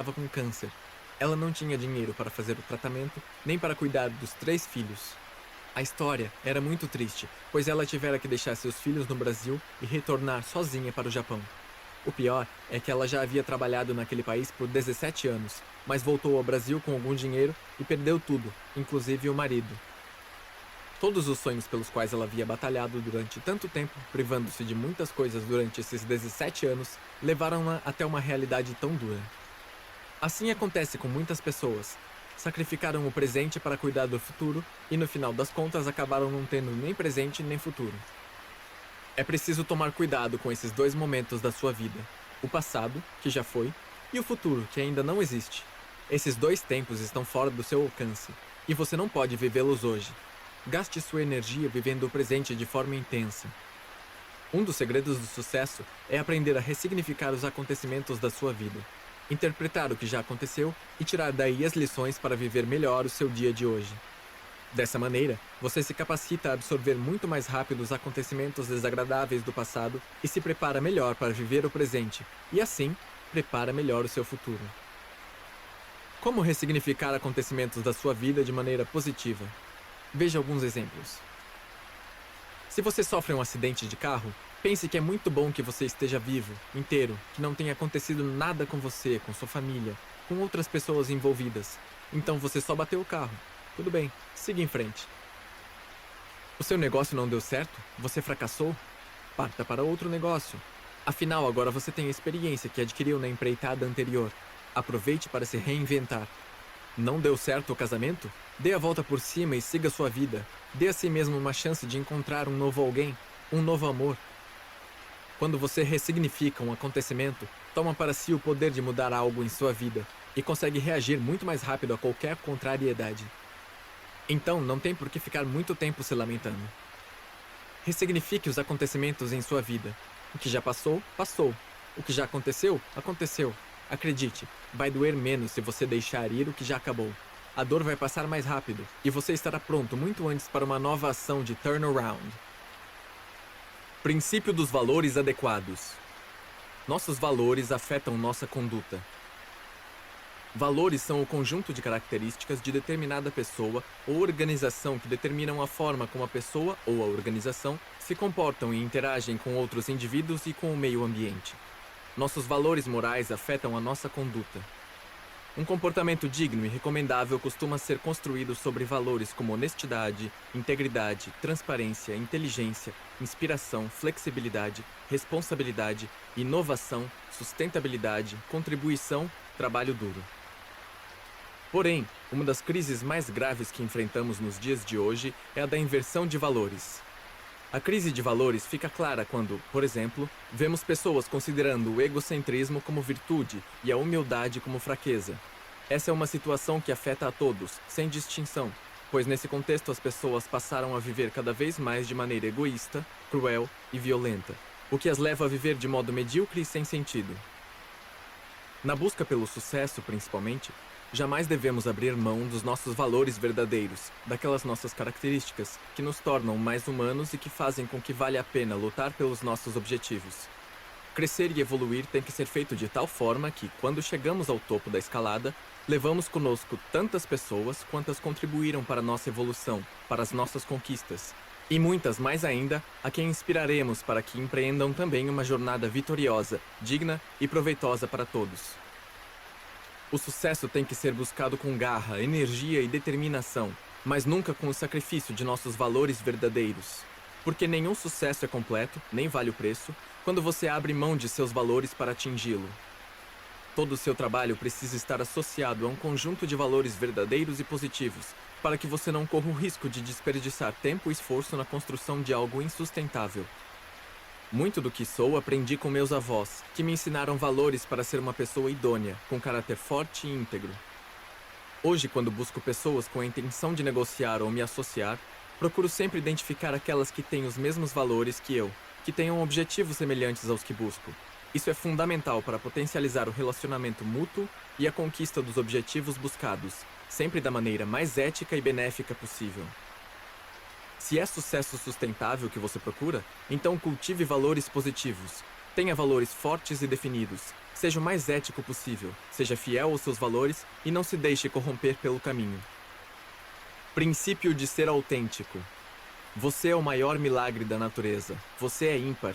estava com câncer. Ela não tinha dinheiro para fazer o tratamento, nem para cuidar dos 3 filhos. A história era muito triste, pois ela tivera que deixar seus filhos no Brasil e retornar sozinha para o Japão. O pior é que ela já havia trabalhado naquele país por 17 anos, mas voltou ao Brasil com algum dinheiro e perdeu tudo, inclusive o marido. Todos os sonhos pelos quais ela havia batalhado durante tanto tempo, privando-se de muitas coisas durante esses 17 anos, levaram-na até uma realidade tão dura. Assim acontece com muitas pessoas. Sacrificaram o presente para cuidar do futuro e, no final das contas, acabaram não tendo nem presente nem futuro. É preciso tomar cuidado com esses dois momentos da sua vida: o passado, que já foi, e o futuro, que ainda não existe. Esses dois tempos estão fora do seu alcance, e você não pode vivê-los hoje. Gaste sua energia vivendo o presente de forma intensa. Um dos segredos do sucesso é aprender a ressignificar os acontecimentos da sua vida, interpretar o que já aconteceu e tirar daí as lições para viver melhor o seu dia de hoje. Dessa maneira, você se capacita a absorver muito mais rápido os acontecimentos desagradáveis do passado e se prepara melhor para viver o presente, e assim, prepara melhor o seu futuro. Como ressignificar acontecimentos da sua vida de maneira positiva? Veja alguns exemplos. Se você sofre um acidente de carro, pense que é muito bom que você esteja vivo, inteiro, que não tenha acontecido nada com você, com sua família, com outras pessoas envolvidas. Então você só bateu o carro. Tudo bem, siga em frente. O seu negócio não deu certo? Você fracassou? Parta para outro negócio. Afinal, agora você tem a experiência que adquiriu na empreitada anterior. Aproveite para se reinventar. Não deu certo o casamento? Dê a volta por cima e siga sua vida. Dê a si mesmo uma chance de encontrar um novo alguém, um novo amor. Quando você ressignifica um acontecimento, toma para si o poder de mudar algo em sua vida e consegue reagir muito mais rápido a qualquer contrariedade. Então, não tem por que ficar muito tempo se lamentando. Ressignifique os acontecimentos em sua vida. O que já passou, passou. O que já aconteceu, aconteceu. Acredite, vai doer menos se você deixar ir o que já acabou. A dor vai passar mais rápido e você estará pronto muito antes para uma nova ação de turnaround. Princípio dos valores adequados. Nossos valores afetam nossa conduta. Valores são o conjunto de características de determinada pessoa ou organização que determinam a forma como a pessoa ou a organização se comportam e interagem com outros indivíduos e com o meio ambiente. Nossos valores morais afetam a nossa conduta. Um comportamento digno e recomendável costuma ser construído sobre valores como honestidade, integridade, transparência, inteligência, inspiração, flexibilidade, responsabilidade, inovação, sustentabilidade, contribuição, trabalho duro. Porém, uma das crises mais graves que enfrentamos nos dias de hoje é a da inversão de valores. A crise de valores fica clara quando, por exemplo, vemos pessoas considerando o egocentrismo como virtude e a humildade como fraqueza. Essa é uma situação que afeta a todos, sem distinção, pois nesse contexto as pessoas passaram a viver cada vez mais de maneira egoísta, cruel e violenta, o que as leva a viver de modo medíocre e sem sentido. Na busca pelo sucesso, principalmente, jamais devemos abrir mão dos nossos valores verdadeiros, daquelas nossas características que nos tornam mais humanos e que fazem com que valha a pena lutar pelos nossos objetivos. Crescer e evoluir tem que ser feito de tal forma que, quando chegamos ao topo da escalada, levamos conosco tantas pessoas quantas contribuíram para a nossa evolução, para as nossas conquistas, e muitas mais ainda a quem inspiraremos para que empreendam também uma jornada vitoriosa, digna e proveitosa para todos. O sucesso tem que ser buscado com garra, energia e determinação, mas nunca com o sacrifício de nossos valores verdadeiros. Porque nenhum sucesso é completo, nem vale o preço, quando você abre mão de seus valores para atingi-lo. Todo o seu trabalho precisa estar associado a um conjunto de valores verdadeiros e positivos, para que você não corra o risco de desperdiçar tempo e esforço na construção de algo insustentável. Muito do que sou aprendi com meus avós, que me ensinaram valores para ser uma pessoa idônea, com caráter forte e íntegro. Hoje, quando busco pessoas com a intenção de negociar ou me associar, procuro sempre identificar aquelas que têm os mesmos valores que eu, que tenham objetivos semelhantes aos que busco. Isso é fundamental para potencializar o relacionamento mútuo e a conquista dos objetivos buscados, sempre da maneira mais ética e benéfica possível. Se é sucesso sustentável que você procura, então cultive valores positivos. Tenha valores fortes e definidos. Seja o mais ético possível, seja fiel aos seus valores e não se deixe corromper pelo caminho. Princípio de ser autêntico. Você é o maior milagre da natureza. Você é ímpar.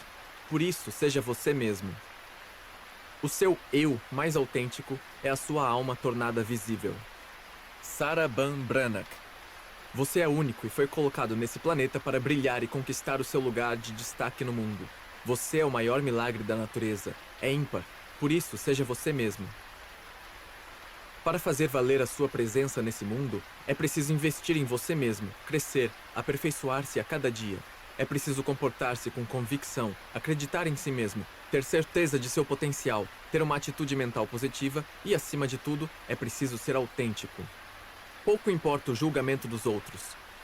Por isso, seja você mesmo. O seu eu mais autêntico é a sua alma tornada visível. Sarah Ban Branach. Você é único e foi colocado nesse planeta para brilhar e conquistar o seu lugar de destaque no mundo. Você é o maior milagre da natureza. É ímpar. Por isso, seja você mesmo. Para fazer valer a sua presença nesse mundo, é preciso investir em você mesmo, crescer, aperfeiçoar-se a cada dia. É preciso comportar-se com convicção, acreditar em si mesmo, ter certeza de seu potencial, ter uma atitude mental positiva e, acima de tudo, é preciso ser autêntico. Pouco importa o julgamento dos outros.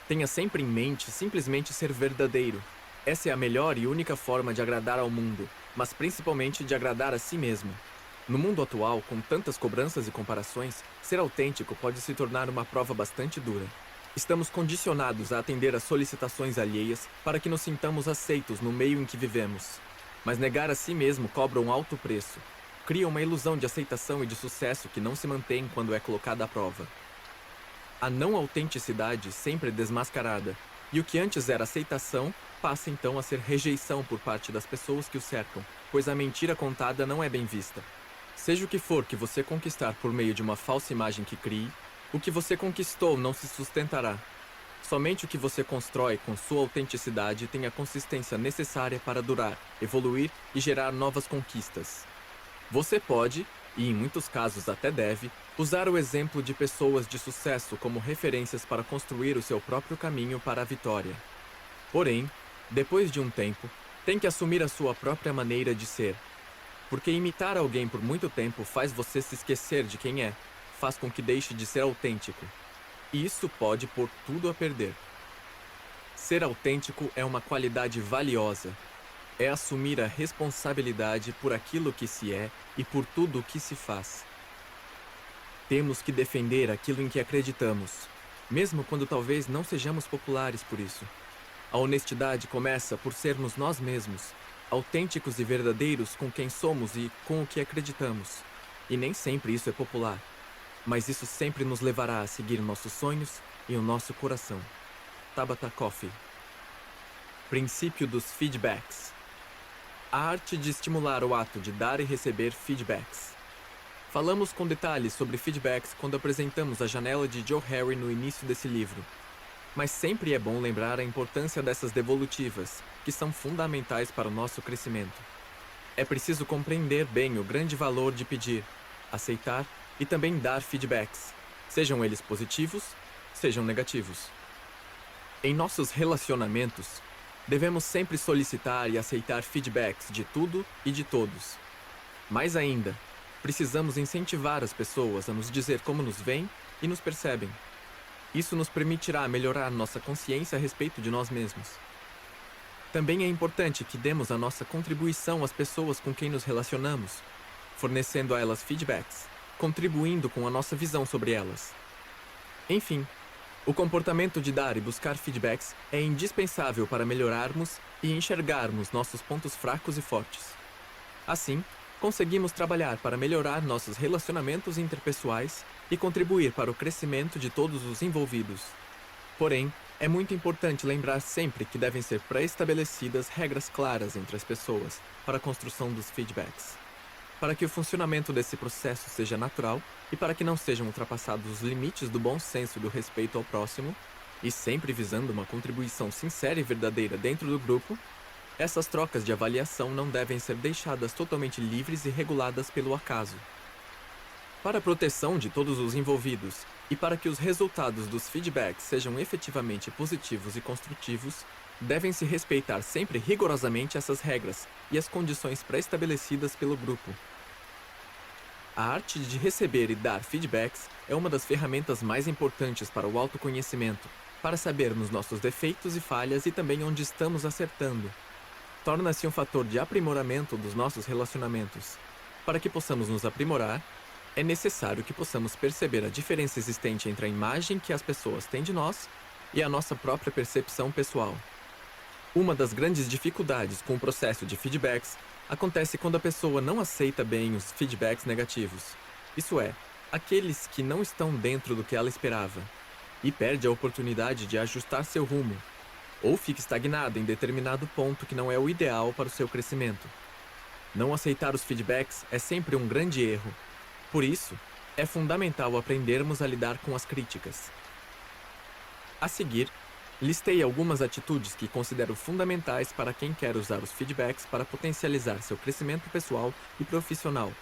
Tenha sempre em mente simplesmente ser verdadeiro. Essa é a melhor e única forma de agradar ao mundo, mas principalmente de agradar a si mesmo. No mundo atual, com tantas cobranças e comparações, ser autêntico pode se tornar uma prova bastante dura. Estamos condicionados a atender às solicitações alheias para que nos sintamos aceitos no meio em que vivemos. Mas negar a si mesmo cobra um alto preço. Cria uma ilusão de aceitação e de sucesso que não se mantém quando é colocada à prova. A não autenticidade sempre é desmascarada, e o que antes era aceitação passa então a ser rejeição por parte das pessoas que o cercam, pois a mentira contada não é bem vista. Seja o que for que você conquistar por meio de uma falsa imagem que crie, o que você conquistou não se sustentará. Somente o que você constrói com sua autenticidade tem a consistência necessária para durar, evoluir e gerar novas conquistas. Você pode, e em muitos casos até deve, usar o exemplo de pessoas de sucesso como referências para construir o seu próprio caminho para a vitória. Porém, depois de um tempo, tem que assumir a sua própria maneira de ser. Porque imitar alguém por muito tempo faz você se esquecer de quem é, faz com que deixe de ser autêntico. E isso pode pôr tudo a perder. Ser autêntico é uma qualidade valiosa. É assumir a responsabilidade por aquilo que se é e por tudo o que se faz. Temos que defender aquilo em que acreditamos, mesmo quando talvez não sejamos populares por isso. A honestidade começa por sermos nós mesmos, autênticos e verdadeiros com quem somos e com o que acreditamos. E nem sempre isso é popular, mas isso sempre nos levará a seguir nossos sonhos e o nosso coração. Tabata Coffey. Princípio dos feedbacks. A arte de estimular o ato de dar e receber feedbacks. Falamos com detalhes sobre feedbacks quando apresentamos a janela de Joe Harry no início desse livro. Mas sempre é bom lembrar a importância dessas devolutivas, que são fundamentais para o nosso crescimento. É preciso compreender bem o grande valor de pedir, aceitar e também dar feedbacks, sejam eles positivos, sejam negativos. Em nossos relacionamentos, devemos sempre solicitar e aceitar feedbacks de tudo e de todos. Mais ainda, precisamos incentivar as pessoas a nos dizer como nos veem e nos percebem. Isso nos permitirá melhorar nossa consciência a respeito de nós mesmos. Também é importante que demos a nossa contribuição às pessoas com quem nos relacionamos, fornecendo a elas feedbacks, contribuindo com a nossa visão sobre elas. Enfim, o comportamento de dar e buscar feedbacks é indispensável para melhorarmos e enxergarmos nossos pontos fracos e fortes. Assim, conseguimos trabalhar para melhorar nossos relacionamentos interpessoais e contribuir para o crescimento de todos os envolvidos. Porém, é muito importante lembrar sempre que devem ser pré-estabelecidas regras claras entre as pessoas para a construção dos feedbacks. Para que o funcionamento desse processo seja natural e para que não sejam ultrapassados os limites do bom senso e do respeito ao próximo, e sempre visando uma contribuição sincera e verdadeira dentro do grupo, essas trocas de avaliação não devem ser deixadas totalmente livres e reguladas pelo acaso. Para a proteção de todos os envolvidos e para que os resultados dos feedbacks sejam efetivamente positivos e construtivos, devem-se respeitar sempre rigorosamente essas regras e as condições pré-estabelecidas pelo grupo. A arte de receber e dar feedbacks é uma das ferramentas mais importantes para o autoconhecimento, para sabermos nossos defeitos e falhas e também onde estamos acertando. Torna-se um fator de aprimoramento dos nossos relacionamentos. Para que possamos nos aprimorar, é necessário que possamos perceber a diferença existente entre a imagem que as pessoas têm de nós e a nossa própria percepção pessoal. Uma das grandes dificuldades com o processo de feedbacks acontece quando a pessoa não aceita bem os feedbacks negativos. Isso é, aqueles que não estão dentro do que ela esperava, e perde a oportunidade de ajustar seu rumo, ou fica estagnada em determinado ponto que não é o ideal para o seu crescimento. Não aceitar os feedbacks é sempre um grande erro. Por isso, é fundamental aprendermos a lidar com as críticas. A seguir, listei algumas atitudes que considero fundamentais para quem quer usar os feedbacks para potencializar seu crescimento pessoal e profissional,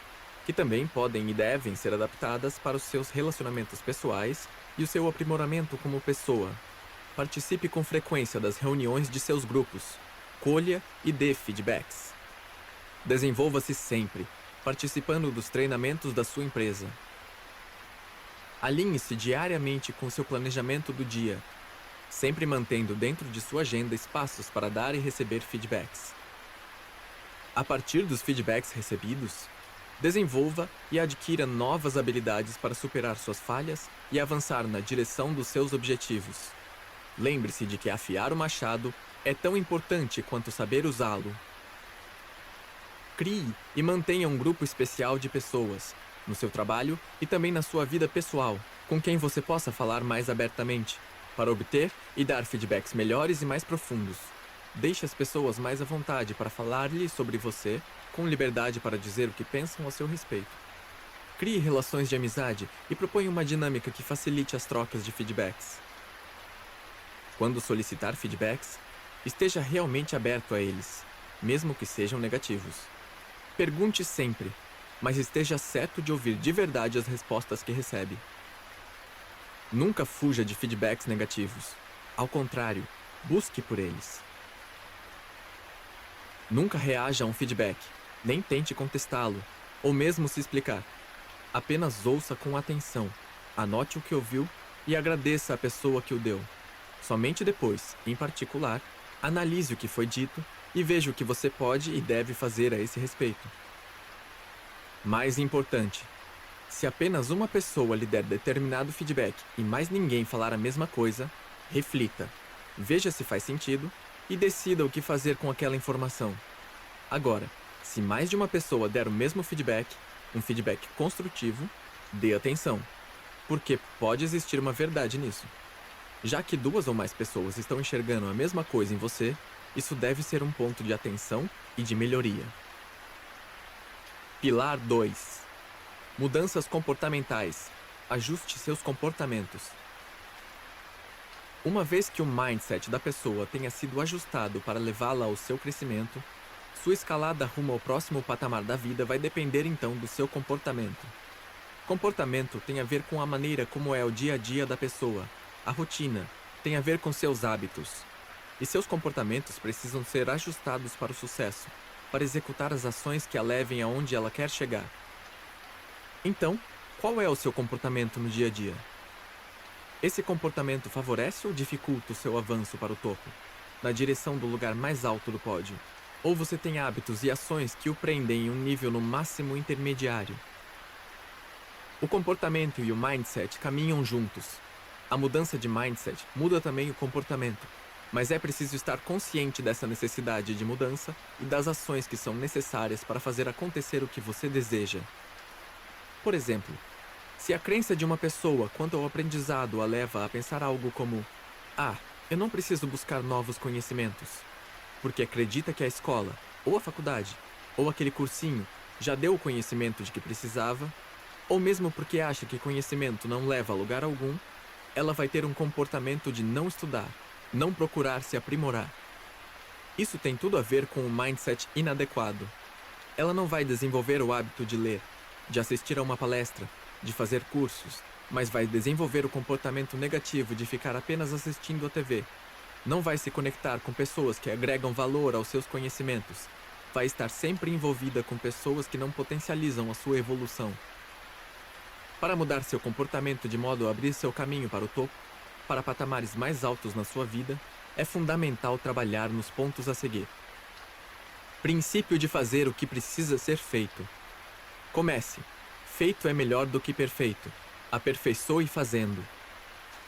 que também podem e devem ser adaptadas para os seus relacionamentos pessoais e o seu aprimoramento como pessoa. Participe com frequência das reuniões de seus grupos. Colha e dê feedbacks. Desenvolva-se sempre, participando dos treinamentos da sua empresa. Alinhe-se diariamente com seu planejamento do dia, sempre mantendo dentro de sua agenda espaços para dar e receber feedbacks. A partir dos feedbacks recebidos, desenvolva e adquira novas habilidades para superar suas falhas e avançar na direção dos seus objetivos. Lembre-se de que afiar o machado é tão importante quanto saber usá-lo. Crie e mantenha um grupo especial de pessoas, no seu trabalho e também na sua vida pessoal, com quem você possa falar mais abertamente, para obter e dar feedbacks melhores e mais profundos. Deixe as pessoas mais à vontade para falar-lhe sobre você, com liberdade para dizer o que pensam a seu respeito. Crie relações de amizade e proponha uma dinâmica que facilite as trocas de feedbacks. Quando solicitar feedbacks, esteja realmente aberto a eles, mesmo que sejam negativos. Pergunte sempre, mas esteja certo de ouvir de verdade as respostas que recebe. Nunca fuja de feedbacks negativos. Ao contrário, busque por eles. Nunca reaja a um feedback, nem tente contestá-lo, ou mesmo se explicar. Apenas ouça com atenção, anote o que ouviu e agradeça à pessoa que o deu. Somente depois, em particular, analise o que foi dito e veja o que você pode e deve fazer a esse respeito. Mais importante, se apenas uma pessoa lhe der determinado feedback e mais ninguém falar a mesma coisa, reflita, veja se faz sentido e decida o que fazer com aquela informação. Agora, se mais de uma pessoa der o mesmo feedback, um feedback construtivo, dê atenção, porque pode existir uma verdade nisso. Já que duas ou mais pessoas estão enxergando a mesma coisa em você, isso deve ser um ponto de atenção e de melhoria. Pilar 2. Mudanças comportamentais. Ajuste seus comportamentos. Uma vez que o mindset da pessoa tenha sido ajustado para levá-la ao seu crescimento, sua escalada rumo ao próximo patamar da vida vai depender então do seu comportamento. Comportamento tem a ver com a maneira como é o dia a dia da pessoa. A rotina tem a ver com seus hábitos. E seus comportamentos precisam ser ajustados para o sucesso, para executar as ações que a levem aonde ela quer chegar. Então, qual é o seu comportamento no dia a dia? Esse comportamento favorece ou dificulta o seu avanço para o topo, na direção do lugar mais alto do pódio? Ou você tem hábitos e ações que o prendem em um nível no máximo intermediário? O comportamento e o mindset caminham juntos. A mudança de mindset muda também o comportamento, mas é preciso estar consciente dessa necessidade de mudança e das ações que são necessárias para fazer acontecer o que você deseja. Por exemplo, se a crença de uma pessoa quanto ao aprendizado a leva a pensar algo como: eu não preciso buscar novos conhecimentos, porque acredita que a escola, ou a faculdade, ou aquele cursinho já deu o conhecimento de que precisava, ou mesmo porque acha que conhecimento não leva a lugar algum, ela vai ter um comportamento de não estudar, não procurar se aprimorar. Isso tem tudo a ver com um mindset inadequado. Ela não vai desenvolver o hábito de ler, de assistir a uma palestra, de fazer cursos, mas vai desenvolver o comportamento negativo de ficar apenas assistindo a TV. Não vai se conectar com pessoas que agregam valor aos seus conhecimentos. Vai estar sempre envolvida com pessoas que não potencializam a sua evolução. Para mudar seu comportamento de modo a abrir seu caminho para o topo, para patamares mais altos na sua vida, é fundamental trabalhar nos pontos a seguir. Princípio de fazer o que precisa ser feito. Comece. Feito é melhor do que perfeito. Aperfeiçoe fazendo.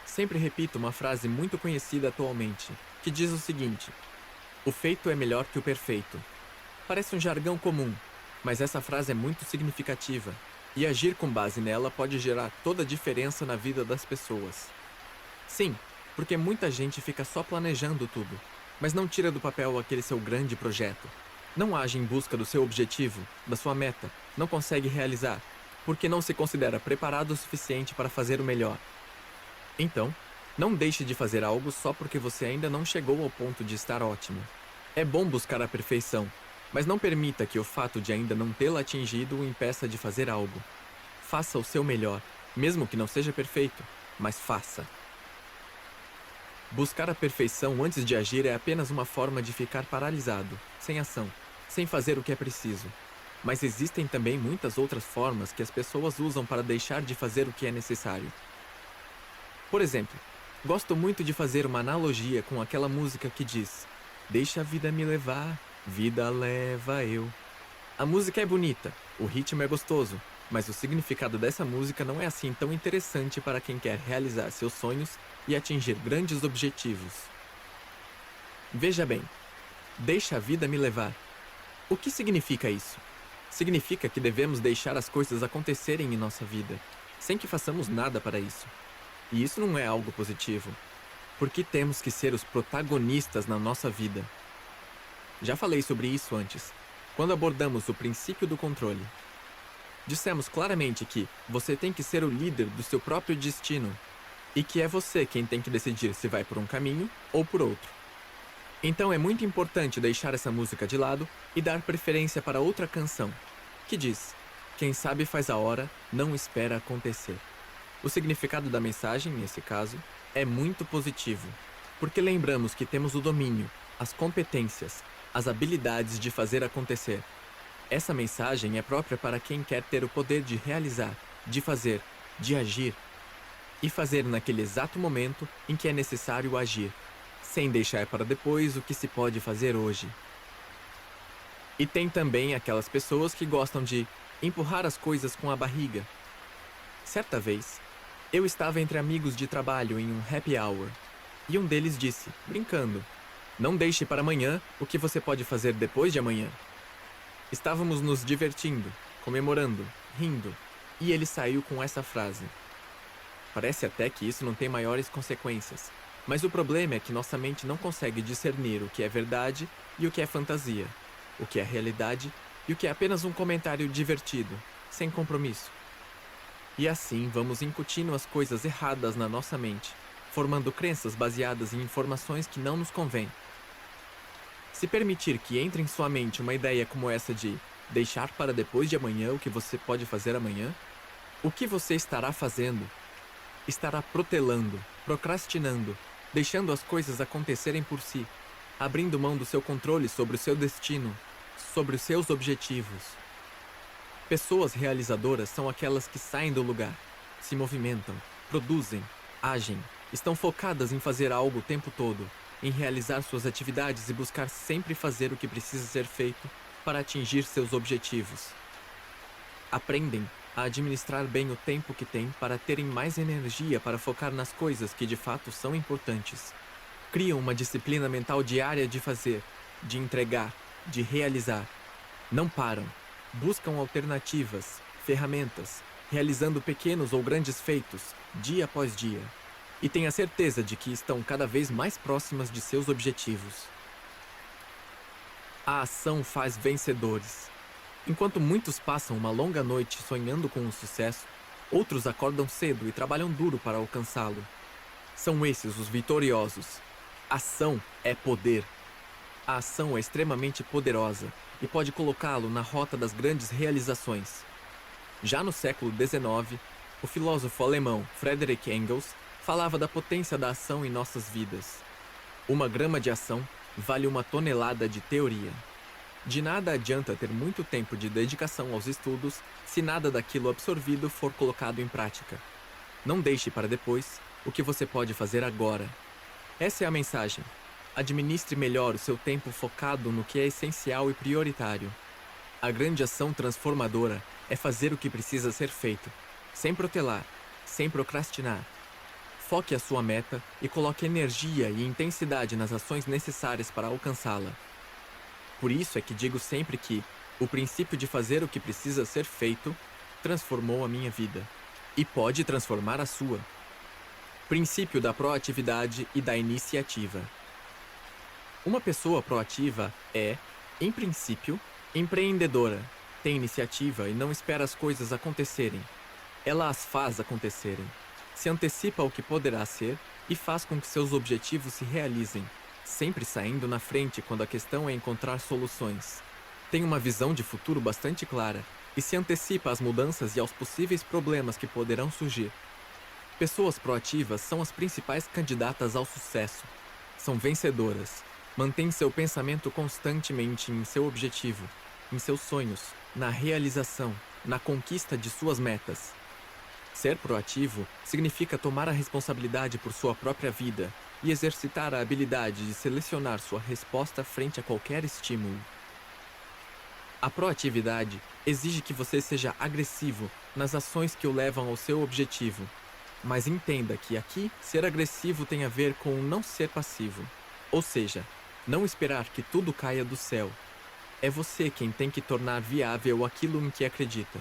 Sempre repito uma frase muito conhecida atualmente, que diz o seguinte: o feito é melhor que o perfeito. Parece um jargão comum, mas essa frase é muito significativa, e agir com base nela pode gerar toda a diferença na vida das pessoas. Sim, porque muita gente fica só planejando tudo, mas não tira do papel aquele seu grande projeto. Não age em busca do seu objetivo, da sua meta, não consegue realizar, porque não se considera preparado o suficiente para fazer o melhor. Então, não deixe de fazer algo só porque você ainda não chegou ao ponto de estar ótimo. É bom buscar a perfeição, mas não permita que o fato de ainda não tê-la atingido o impeça de fazer algo. Faça o seu melhor, mesmo que não seja perfeito, mas faça. Buscar a perfeição antes de agir é apenas uma forma de ficar paralisado, sem ação, sem fazer o que é preciso. Mas existem também muitas outras formas que as pessoas usam para deixar de fazer o que é necessário. Por exemplo, gosto muito de fazer uma analogia com aquela música que diz: "Deixa a vida me levar, vida leva eu". A música é bonita, o ritmo é gostoso, mas o significado dessa música não é assim tão interessante para quem quer realizar seus sonhos e atingir grandes objetivos. Veja bem, deixa a vida me levar. O que significa isso? Significa que devemos deixar as coisas acontecerem em nossa vida, sem que façamos nada para isso. E isso não é algo positivo, porque temos que ser os protagonistas na nossa vida. Já falei sobre isso antes, quando abordamos o princípio do controle. Dissemos claramente que você tem que ser o líder do seu próprio destino e que é você quem tem que decidir se vai por um caminho ou por outro. Então é muito importante deixar essa música de lado e dar preferência para outra canção, que diz: "Quem sabe faz a hora, não espera acontecer". O significado da mensagem, nesse caso, é muito positivo, porque lembramos que temos o domínio, as competências, as habilidades de fazer acontecer. Essa mensagem é própria para quem quer ter o poder de realizar, de fazer, de agir. E fazer naquele exato momento em que é necessário agir, sem deixar para depois o que se pode fazer hoje. E tem também aquelas pessoas que gostam de empurrar as coisas com a barriga. Certa vez, eu estava entre amigos de trabalho em um happy hour, e um deles disse, brincando: "Não deixe para amanhã o que você pode fazer depois de amanhã". Estávamos nos divertindo, comemorando, rindo, e ele saiu com essa frase. Parece até que isso não tem maiores consequências, mas o problema é que nossa mente não consegue discernir o que é verdade e o que é fantasia, o que é realidade e o que é apenas um comentário divertido, sem compromisso. E assim vamos incutindo as coisas erradas na nossa mente, formando crenças baseadas em informações que não nos convêm. Se permitir que entre em sua mente uma ideia como essa de deixar para depois de amanhã o que você pode fazer amanhã, o que você estará fazendo? Estará protelando, procrastinando, deixando as coisas acontecerem por si, abrindo mão do seu controle sobre o seu destino, sobre os seus objetivos. Pessoas realizadoras são aquelas que saem do lugar, se movimentam, produzem, agem, estão focadas em fazer algo o tempo todo, em realizar suas atividades e buscar sempre fazer o que precisa ser feito para atingir seus objetivos. Aprendem a administrar bem o tempo que têm para terem mais energia para focar nas coisas que de fato são importantes. Criam uma disciplina mental diária de fazer, de entregar, de realizar. Não param. Buscam alternativas, ferramentas, realizando pequenos ou grandes feitos, dia após dia. E têm a certeza de que estão cada vez mais próximas de seus objetivos. A ação faz vencedores. Enquanto muitos passam uma longa noite sonhando com o sucesso, outros acordam cedo e trabalham duro para alcançá-lo. São esses os vitoriosos. Ação é poder. A ação é extremamente poderosa e pode colocá-lo na rota das grandes realizações. Já no século XIX, o filósofo alemão Friedrich Engels falava da potência da ação em nossas vidas. Uma grama de ação vale uma tonelada de teoria. De nada adianta ter muito tempo de dedicação aos estudos se nada daquilo absorvido for colocado em prática. Não deixe para depois o que você pode fazer agora. Essa é a mensagem. Administre melhor o seu tempo focado no que é essencial e prioritário. A grande ação transformadora é fazer o que precisa ser feito, sem protelar, sem procrastinar. Foque a sua meta e coloque energia e intensidade nas ações necessárias para alcançá-la. Por isso é que digo sempre que o princípio de fazer o que precisa ser feito transformou a minha vida e pode transformar a sua. Princípio da proatividade e da iniciativa. Uma pessoa proativa é, em princípio, empreendedora, tem iniciativa e não espera as coisas acontecerem. Ela as faz acontecerem. Se antecipa ao que poderá ser e faz com que seus objetivos se realizem, sempre saindo na frente quando a questão é encontrar soluções. Tem uma visão de futuro bastante clara e se antecipa às mudanças e aos possíveis problemas que poderão surgir. Pessoas proativas são as principais candidatas ao sucesso. São vencedoras. Mantêm seu pensamento constantemente em seu objetivo, em seus sonhos, na realização, na conquista de suas metas. Ser proativo significa tomar a responsabilidade por sua própria vida e exercitar a habilidade de selecionar sua resposta frente a qualquer estímulo. A proatividade exige que você seja agressivo nas ações que o levam ao seu objetivo. Mas entenda que aqui ser agressivo tem a ver com não ser passivo. Ou seja, não esperar que tudo caia do céu. É você quem tem que tornar viável aquilo em que acredita.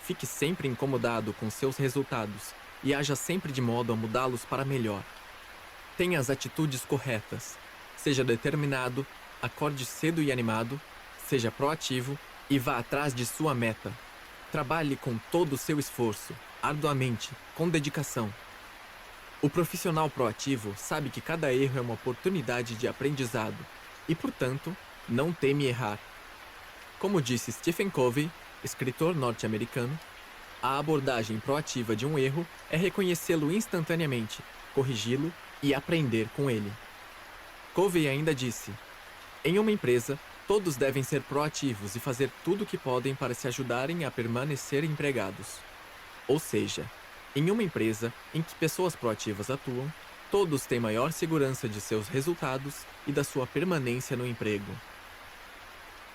Fique sempre incomodado com seus resultados e haja sempre de modo a mudá-los para melhor. Tenha as atitudes corretas. Seja determinado, acorde cedo e animado, seja proativo e vá atrás de sua meta. Trabalhe com todo o seu esforço, arduamente, com dedicação. O profissional proativo sabe que cada erro é uma oportunidade de aprendizado e, portanto, não teme errar. Como disse Stephen Covey, escritor norte-americano, a abordagem proativa de um erro é reconhecê-lo instantaneamente, corrigi-lo e aprender com ele. Covey ainda disse: em uma empresa, todos devem ser proativos e fazer tudo o que podem para se ajudarem a permanecer empregados. Ou seja, em uma empresa em que pessoas proativas atuam, todos têm maior segurança de seus resultados e da sua permanência no emprego.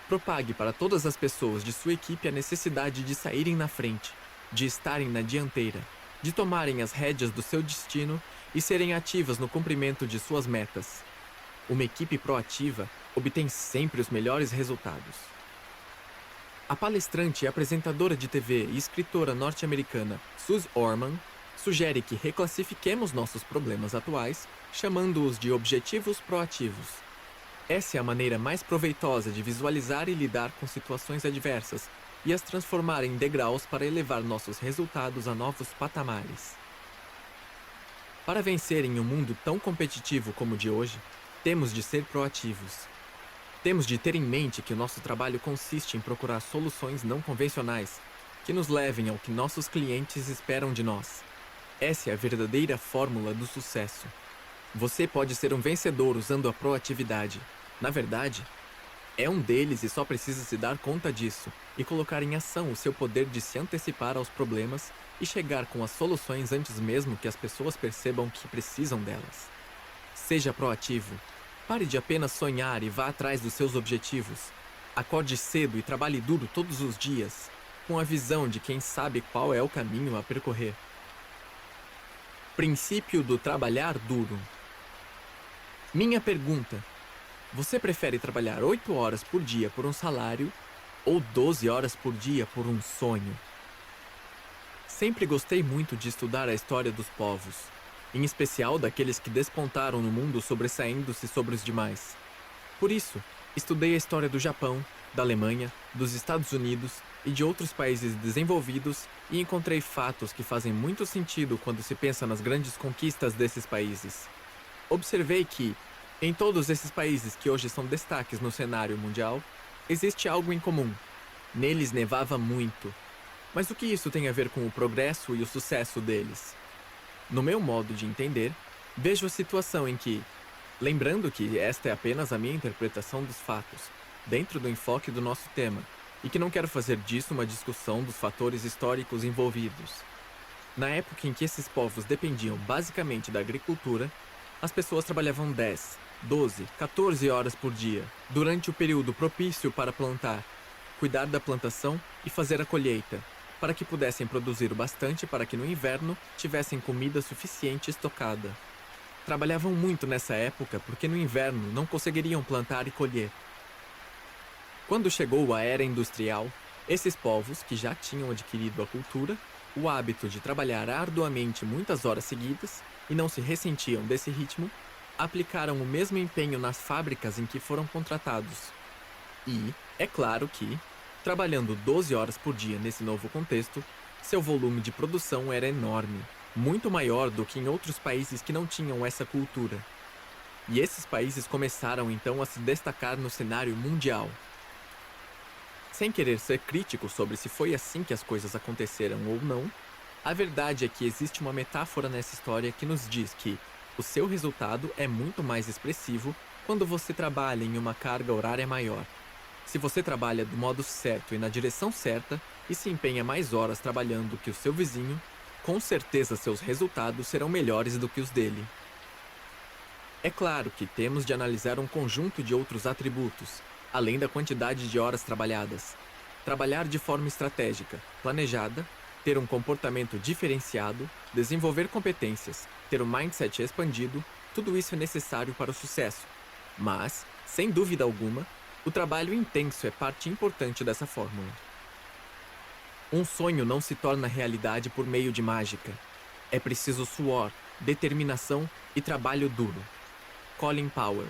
Propague para todas as pessoas de sua equipe a necessidade de saírem na frente, de estarem na dianteira, de tomarem as rédeas do seu destino e serem ativas no cumprimento de suas metas. Uma equipe proativa obtém sempre os melhores resultados. A palestrante e apresentadora de TV e escritora norte-americana Suze Orman sugere que reclassifiquemos nossos problemas atuais, chamando-os de objetivos proativos. Essa é a maneira mais proveitosa de visualizar e lidar com situações adversas e as transformar em degraus para elevar nossos resultados a novos patamares. Para vencer em um mundo tão competitivo como o de hoje, temos de ser proativos. Temos de ter em mente que o nosso trabalho consiste em procurar soluções não convencionais que nos levem ao que nossos clientes esperam de nós. Essa é a verdadeira fórmula do sucesso. Você pode ser um vencedor usando a proatividade. Na verdade, é um deles e só precisa se dar conta disso e colocar em ação o seu poder de se antecipar aos problemas e chegar com as soluções antes mesmo que as pessoas percebam que precisam delas. Seja proativo. Pare de apenas sonhar e vá atrás dos seus objetivos. Acorde cedo e trabalhe duro todos os dias, com a visão de quem sabe qual é o caminho a percorrer. Princípio do trabalhar duro. Minha pergunta: você prefere trabalhar 8 horas por dia por um salário ou 12 horas por dia por um sonho? Sempre gostei muito de estudar a história dos povos, em especial daqueles que despontaram no mundo sobressaindo-se sobre os demais. Por isso, estudei a história do Japão, da Alemanha, dos Estados Unidos e de outros países desenvolvidos e encontrei fatos que fazem muito sentido quando se pensa nas grandes conquistas desses países. Observei que, em todos esses países que hoje são destaques no cenário mundial, existe algo em comum. Neles nevava muito. Mas o que isso tem a ver com o progresso e o sucesso deles? No meu modo de entender, vejo a situação em que, lembrando que esta é apenas a minha interpretação dos fatos, dentro do enfoque do nosso tema, e que não quero fazer disso uma discussão dos fatores históricos envolvidos. Na época em que esses povos dependiam basicamente da agricultura, as pessoas trabalhavam 10, 12, 14 horas por dia, durante o período propício para plantar, cuidar da plantação e fazer a colheita, para que pudessem produzir o bastante para que no inverno tivessem comida suficiente estocada. Trabalhavam muito nessa época porque no inverno não conseguiriam plantar e colher. Quando chegou a era industrial, esses povos que já tinham adquirido a cultura, o hábito de trabalhar arduamente muitas horas seguidas e não se ressentiam desse ritmo, aplicaram o mesmo empenho nas fábricas em que foram contratados. E, é claro que, trabalhando 12 horas por dia nesse novo contexto, seu volume de produção era enorme, muito maior do que em outros países que não tinham essa cultura. E esses países começaram então a se destacar no cenário mundial. Sem querer ser crítico sobre se foi assim que as coisas aconteceram ou não, a verdade é que existe uma metáfora nessa história que nos diz que o seu resultado é muito mais expressivo quando você trabalha em uma carga horária maior. Se você trabalha do modo certo e na direção certa e se empenha mais horas trabalhando que o seu vizinho, com certeza seus resultados serão melhores do que os dele. É claro que temos de analisar um conjunto de outros atributos, além da quantidade de horas trabalhadas. Trabalhar de forma estratégica, planejada, ter um comportamento diferenciado, desenvolver competências, ter um mindset expandido, tudo isso é necessário para o sucesso. Mas, sem dúvida alguma, o trabalho intenso é parte importante dessa fórmula. Um sonho não se torna realidade por meio de mágica. É preciso suor, determinação e trabalho duro. Colin Powell.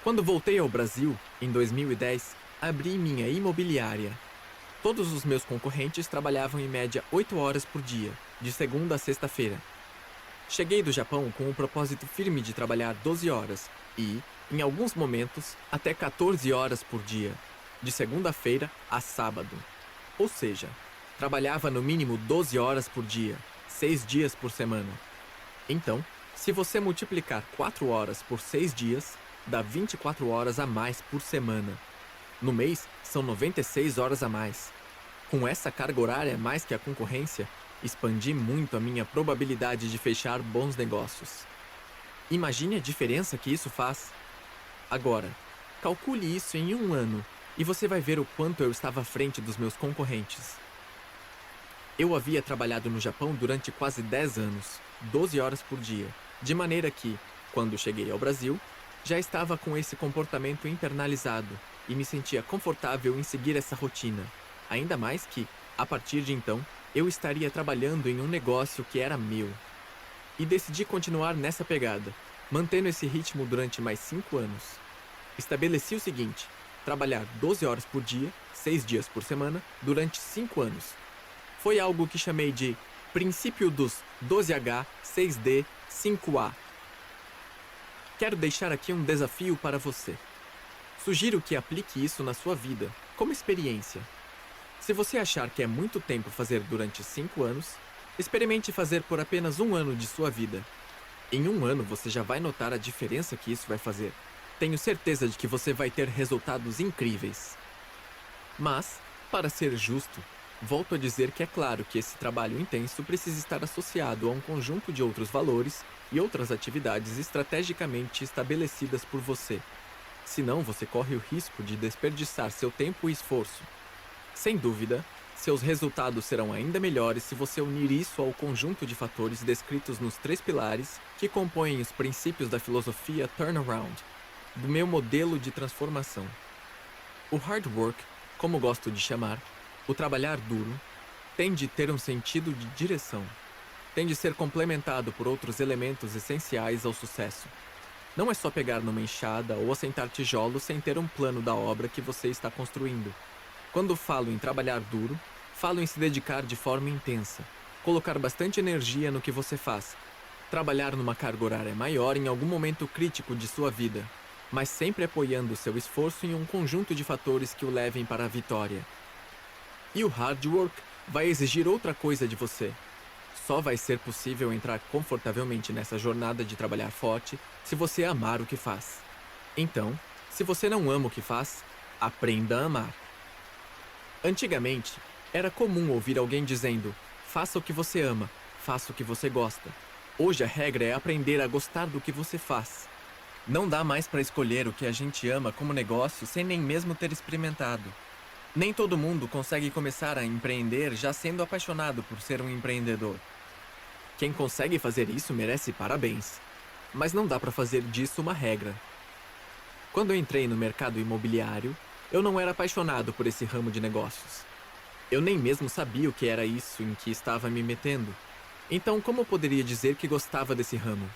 Quando voltei ao Brasil, em 2010, abri minha imobiliária. Todos os meus concorrentes trabalhavam em média 8 horas por dia, de segunda a sexta-feira. Cheguei do Japão com o propósito firme de trabalhar 12 horas e, em alguns momentos, até 14 horas por dia, de segunda-feira a sábado. Ou seja, trabalhava no mínimo 12 horas por dia, 6 dias por semana. Então, se você multiplicar 4 horas por 6 dias, dá 24 horas a mais por semana. No mês, são 96 horas a mais. Com essa carga horária mais que a concorrência, expandi muito a minha probabilidade de fechar bons negócios. Imagine a diferença que isso faz. Agora, calcule isso em um ano e você vai ver o quanto eu estava à frente dos meus concorrentes. Eu havia trabalhado no Japão durante quase 10 anos, 12 horas por dia, de maneira que, quando cheguei ao Brasil, já estava com esse comportamento internalizado e me sentia confortável em seguir essa rotina, ainda mais que, a partir de então, eu estaria trabalhando em um negócio que era meu. E decidi continuar nessa pegada, mantendo esse ritmo durante mais 5 anos. Estabeleci o seguinte: trabalhar 12 horas por dia, 6 dias por semana, durante 5 anos. Foi algo que chamei de princípio dos 12H, 6D, 5A. Quero deixar aqui um desafio para você. Sugiro que aplique isso na sua vida, como experiência. Se você achar que é muito tempo fazer durante 5 anos, experimente fazer por apenas 1 ano de sua vida. Em 1 ano você já vai notar a diferença que isso vai fazer. Tenho certeza de que você vai ter resultados incríveis. Mas, para ser justo, volto a dizer que é claro que esse trabalho intenso precisa estar associado a um conjunto de outros valores e outras atividades estrategicamente estabelecidas por você. Senão, você corre o risco de desperdiçar seu tempo e esforço. Sem dúvida, seus resultados serão ainda melhores se você unir isso ao conjunto de fatores descritos nos 3 pilares que compõem os princípios da filosofia Turnaround, do meu modelo de transformação. O hard work, como gosto de chamar, o trabalhar duro, tem de ter um sentido de direção. Tem de ser complementado por outros elementos essenciais ao sucesso. Não é só pegar numa enxada ou assentar tijolos sem ter um plano da obra que você está construindo. Quando falo em trabalhar duro, falo em se dedicar de forma intensa, colocar bastante energia no que você faz, trabalhar numa carga horária maior em algum momento crítico de sua vida, mas sempre apoiando seu esforço em um conjunto de fatores que o levem para a vitória. E o hard work vai exigir outra coisa de você. Só vai ser possível entrar confortavelmente nessa jornada de trabalhar forte se você amar o que faz. Então, se você não ama o que faz, aprenda a amar. Antigamente, era comum ouvir alguém dizendo: faça o que você ama, faça o que você gosta. Hoje a regra é aprender a gostar do que você faz. Não dá mais para escolher o que a gente ama como negócio sem nem mesmo ter experimentado. Nem todo mundo consegue começar a empreender já sendo apaixonado por ser um empreendedor. Quem consegue fazer isso merece parabéns. Mas não dá para fazer disso uma regra. Quando eu entrei no mercado imobiliário, Eu não era apaixonado por esse ramo de negócios. Eu nem mesmo sabia o que era isso em que estava me metendo. Então, como eu poderia dizer que gostava desse ramo?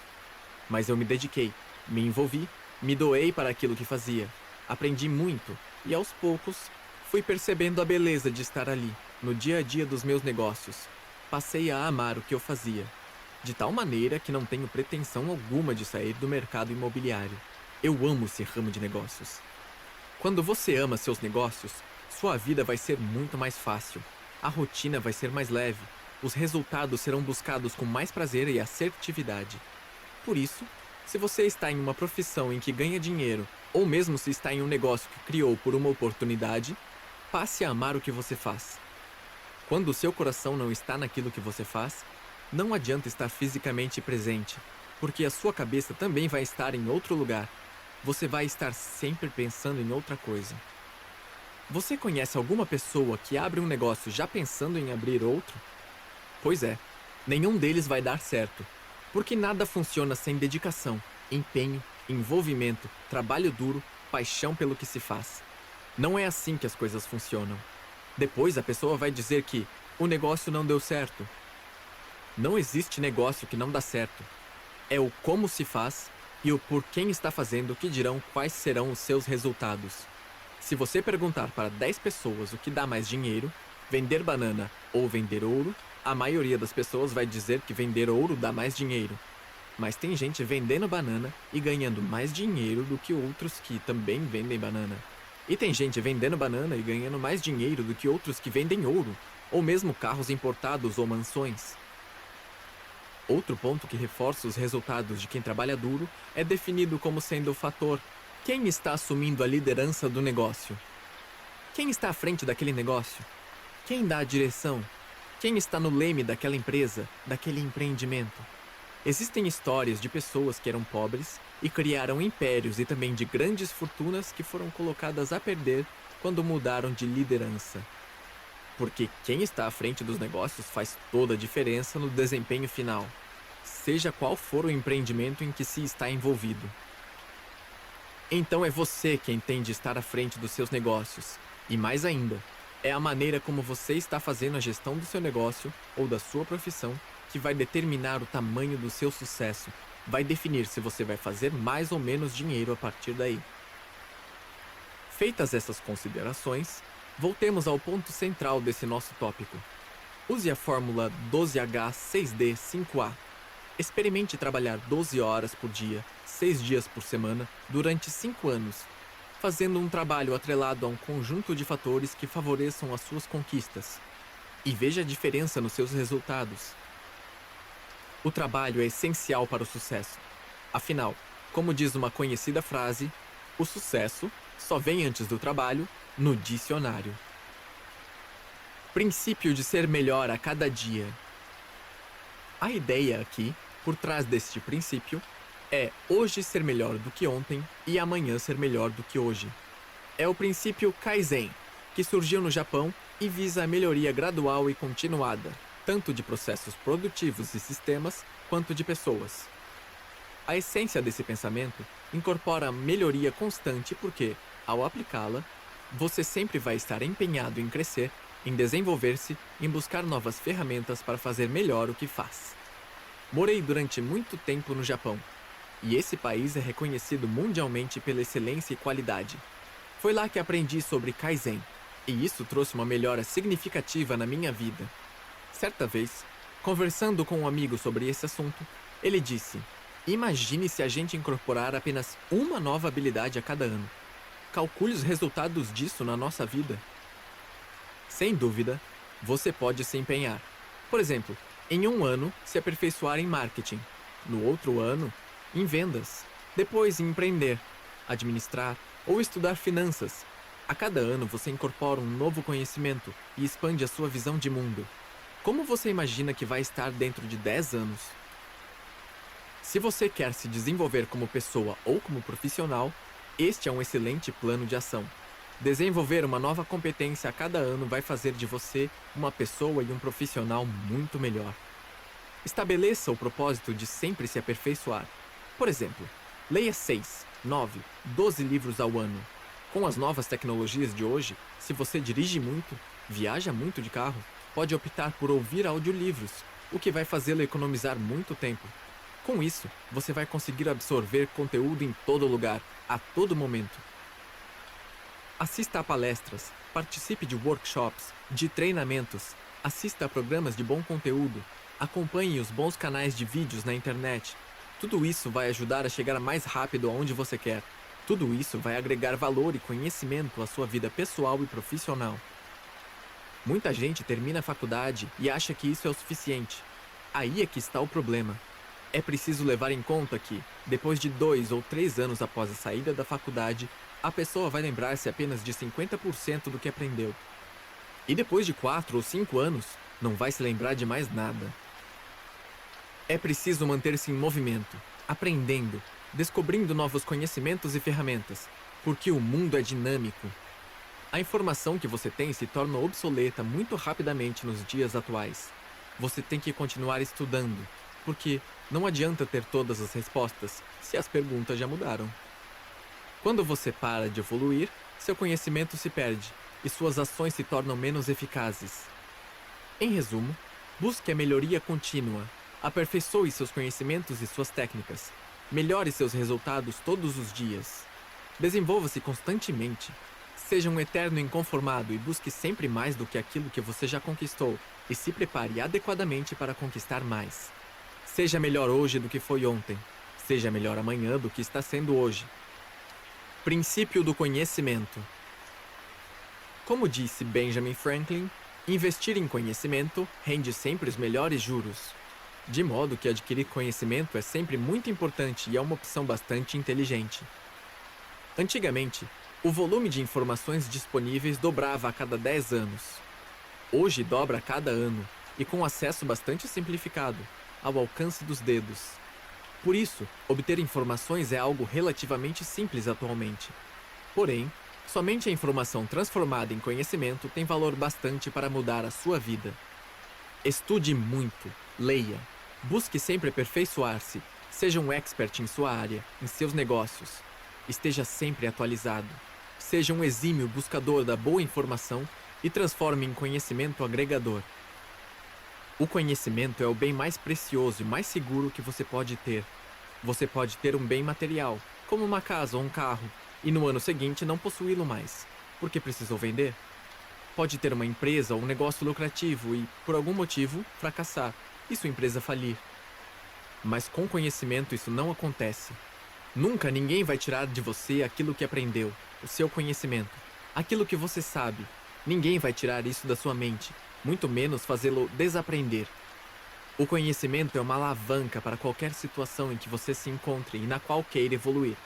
Mas eu me dediquei, me envolvi, me doei para aquilo que fazia. Aprendi muito e, aos poucos, fui percebendo a beleza de estar ali, no dia a dia dos meus negócios. Passei a amar o que eu fazia, de tal maneira que não tenho pretensão alguma de sair do mercado imobiliário. Eu amo esse ramo de negócios. Quando você ama seus negócios, sua vida vai ser muito mais fácil. A rotina vai ser mais leve. Os resultados serão buscados com mais prazer e assertividade. Por isso, se você está em uma profissão em que ganha dinheiro, ou mesmo se está em um negócio que criou por uma oportunidade, passe a amar o que você faz. Quando o seu coração não está naquilo que você faz, não adianta estar fisicamente presente, porque a sua cabeça também vai estar em outro lugar. Você vai estar sempre pensando em outra coisa. Você conhece alguma pessoa que abre um negócio já pensando em abrir outro? Pois é, nenhum deles vai dar certo, porque nada funciona sem dedicação, empenho, envolvimento, trabalho duro, paixão pelo que se faz. Não é assim que as coisas funcionam. Depois a pessoa vai dizer que o negócio não deu certo. Não existe negócio que não dá certo. É o como se faz e o por quem está fazendo que dirão quais serão os seus resultados. Se você perguntar para 10 pessoas o que dá mais dinheiro, vender banana ou vender ouro, a maioria das pessoas vai dizer que vender ouro dá mais dinheiro. Mas tem gente vendendo banana e ganhando mais dinheiro do que outros que também vendem banana. E tem gente vendendo banana e ganhando mais dinheiro do que outros que vendem ouro, ou mesmo carros importados ou mansões. Outro ponto que reforça os resultados de quem trabalha duro é definido como sendo o fator: quem está assumindo a liderança do negócio? Quem está à frente daquele negócio? Quem dá a direção? Quem está no leme daquela empresa, daquele empreendimento? Existem histórias de pessoas que eram pobres e criaram impérios e também de grandes fortunas que foram colocadas a perder quando mudaram de liderança. Porque quem está à frente dos negócios faz toda a diferença no desempenho final, seja qual for o empreendimento em que se está envolvido. Então é você quem tem de estar à frente dos seus negócios, e mais ainda, é a maneira como você está fazendo a gestão do seu negócio ou da sua profissão que vai determinar o tamanho do seu sucesso, vai definir se você vai fazer mais ou menos dinheiro a partir daí. Feitas essas considerações, voltemos ao ponto central desse nosso tópico. Use a fórmula 12H6D5A. Experimente trabalhar 12 horas por dia, 6 dias por semana, durante 5 anos, fazendo um trabalho atrelado a um conjunto de fatores que favoreçam as suas conquistas. E veja a diferença nos seus resultados. O trabalho é essencial para o sucesso. Afinal, como diz uma conhecida frase, o sucesso só vem antes do trabalho no dicionário. Princípio de ser melhor a cada dia. A ideia aqui, por trás deste princípio, é hoje ser melhor do que ontem e amanhã ser melhor do que hoje. É o princípio Kaizen, que surgiu no Japão e visa a melhoria gradual e continuada, tanto de processos produtivos e sistemas, quanto de pessoas. A essência desse pensamento incorpora a melhoria constante porque, ao aplicá-la, você sempre vai estar empenhado em crescer, em desenvolver-se, em buscar novas ferramentas para fazer melhor o que faz. Morei durante muito tempo no Japão, e esse país é reconhecido mundialmente pela excelência e qualidade. Foi lá que aprendi sobre Kaizen, e isso trouxe uma melhora significativa na minha vida. Certa vez, conversando com um amigo sobre esse assunto, ele disse: imagine se a gente incorporar apenas uma nova habilidade a cada ano. Calcule os resultados disso na nossa vida. Sem dúvida, você pode se empenhar. Por exemplo, em um ano, se aperfeiçoar em marketing. No outro ano, em vendas. Depois, em empreender, administrar ou estudar finanças. A cada ano, você incorpora um novo conhecimento e expande a sua visão de mundo. Como você imagina que vai estar dentro de 10 anos? Se você quer se desenvolver como pessoa ou como profissional, este é um excelente plano de ação. Desenvolver uma nova competência a cada ano vai fazer de você uma pessoa e um profissional muito melhor. Estabeleça o propósito de sempre se aperfeiçoar. Por exemplo, leia 6, 9, 12 livros ao ano. Com as novas tecnologias de hoje, se você dirige muito, viaja muito de carro, pode optar por ouvir audiolivros, o que vai fazê-lo economizar muito tempo. Com isso, você vai conseguir absorver conteúdo em todo lugar, a todo momento. Assista a palestras, participe de workshops, de treinamentos, assista a programas de bom conteúdo, acompanhe os bons canais de vídeos na internet. Tudo isso vai ajudar a chegar mais rápido aonde você quer. Tudo isso vai agregar valor e conhecimento à sua vida pessoal e profissional. Muita gente termina a faculdade e acha que isso é o suficiente. Aí é que está o problema. É preciso levar em conta que, depois de 2 ou 3 anos após a saída da faculdade, a pessoa vai lembrar-se apenas de 50% do que aprendeu. E depois de 4 ou 5 anos, não vai se lembrar de mais nada. É preciso manter-se em movimento, aprendendo, descobrindo novos conhecimentos e ferramentas, porque o mundo é dinâmico. A informação que você tem se torna obsoleta muito rapidamente nos dias atuais. Você tem que continuar estudando, porque não adianta ter todas as respostas se as perguntas já mudaram. Quando você para de evoluir, seu conhecimento se perde e suas ações se tornam menos eficazes. Em resumo, busque a melhoria contínua, aperfeiçoe seus conhecimentos e suas técnicas, melhore seus resultados todos os dias. Desenvolva-se constantemente. Seja um eterno inconformado e busque sempre mais do que aquilo que você já conquistou e se prepare adequadamente para conquistar mais. Seja melhor hoje do que foi ontem. Seja melhor amanhã do que está sendo hoje. Princípio do conhecimento. Como disse Benjamin Franklin, investir em conhecimento rende sempre os melhores juros. De modo que adquirir conhecimento é sempre muito importante e é uma opção bastante inteligente. Antigamente, o volume de informações disponíveis dobrava a cada 10 anos. Hoje dobra a cada ano e com acesso bastante simplificado, ao alcance dos dedos. Por isso, obter informações é algo relativamente simples atualmente. Porém, somente a informação transformada em conhecimento tem valor bastante para mudar a sua vida. Estude muito, leia, busque sempre aperfeiçoar-se, seja um expert em sua área, em seus negócios. Esteja sempre atualizado. Seja um exímio buscador da boa informação e transforme em conhecimento agregador. O conhecimento é o bem mais precioso e mais seguro que você pode ter. Você pode ter um bem material, como uma casa ou um carro, e no ano seguinte não possuí-lo mais, porque precisou vender. Pode ter uma empresa ou um negócio lucrativo e, por algum motivo, fracassar e sua empresa falir. Mas com conhecimento isso não acontece. Nunca ninguém vai tirar de você aquilo que aprendeu, o seu conhecimento, aquilo que você sabe. Ninguém vai tirar isso da sua mente, muito menos fazê-lo desaprender. O conhecimento é uma alavanca para qualquer situação em que você se encontre e na qual queira evoluir.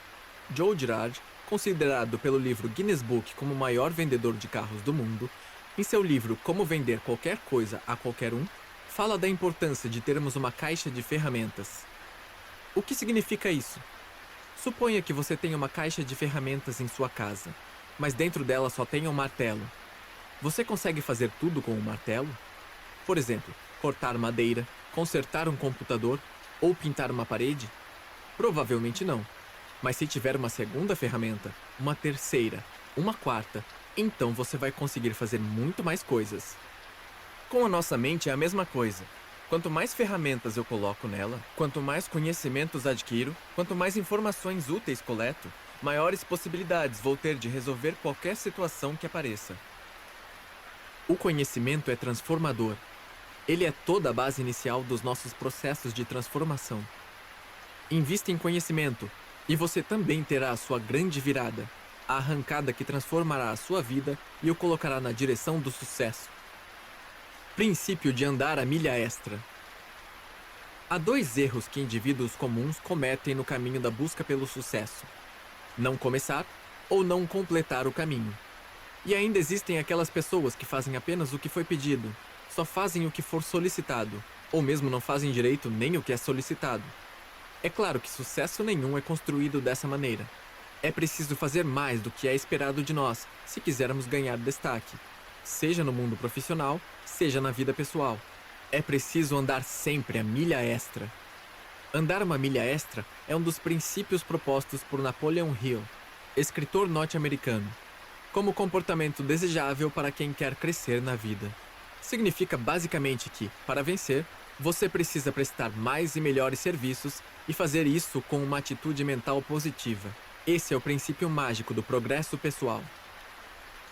Joe Girard, considerado pelo livro Guinness Book como o maior vendedor de carros do mundo, em seu livro Como Vender Qualquer Coisa a Qualquer Um, fala da importância de termos uma caixa de ferramentas. O que significa isso? Suponha que você tenha uma caixa de ferramentas em sua casa, mas dentro dela só tenha um martelo. Você consegue fazer tudo com um martelo? Por exemplo, cortar madeira, consertar um computador ou pintar uma parede? Provavelmente não. Mas se tiver uma segunda ferramenta, uma terceira, uma quarta, então você vai conseguir fazer muito mais coisas. Com a nossa mente é a mesma coisa. Quanto mais ferramentas eu coloco nela, quanto mais conhecimentos adquiro, quanto mais informações úteis coleto, maiores possibilidades vou ter de resolver qualquer situação que apareça. O conhecimento é transformador. Ele é toda a base inicial dos nossos processos de transformação. Invista em conhecimento, e você também terá a sua grande virada, a arrancada que transformará a sua vida e o colocará na direção do sucesso. Princípio de andar a milha extra. Há 2 erros que indivíduos comuns cometem no caminho da busca pelo sucesso: não começar ou não completar o caminho. E ainda existem aquelas pessoas que fazem apenas o que foi pedido, só fazem o que for solicitado, ou mesmo não fazem direito nem o que é solicitado. É claro que sucesso nenhum é construído dessa maneira. É preciso fazer mais do que é esperado de nós, se quisermos ganhar destaque, seja no mundo profissional, seja na vida pessoal. É preciso andar sempre a milha extra. Andar uma milha extra é um dos princípios propostos por Napoleon Hill. escritor norte-americano, como comportamento desejável para quem quer crescer na vida. Significa basicamente que, para vencer, você precisa prestar mais e melhores serviços e fazer isso com uma atitude mental positiva. Esse é o princípio mágico do progresso pessoal.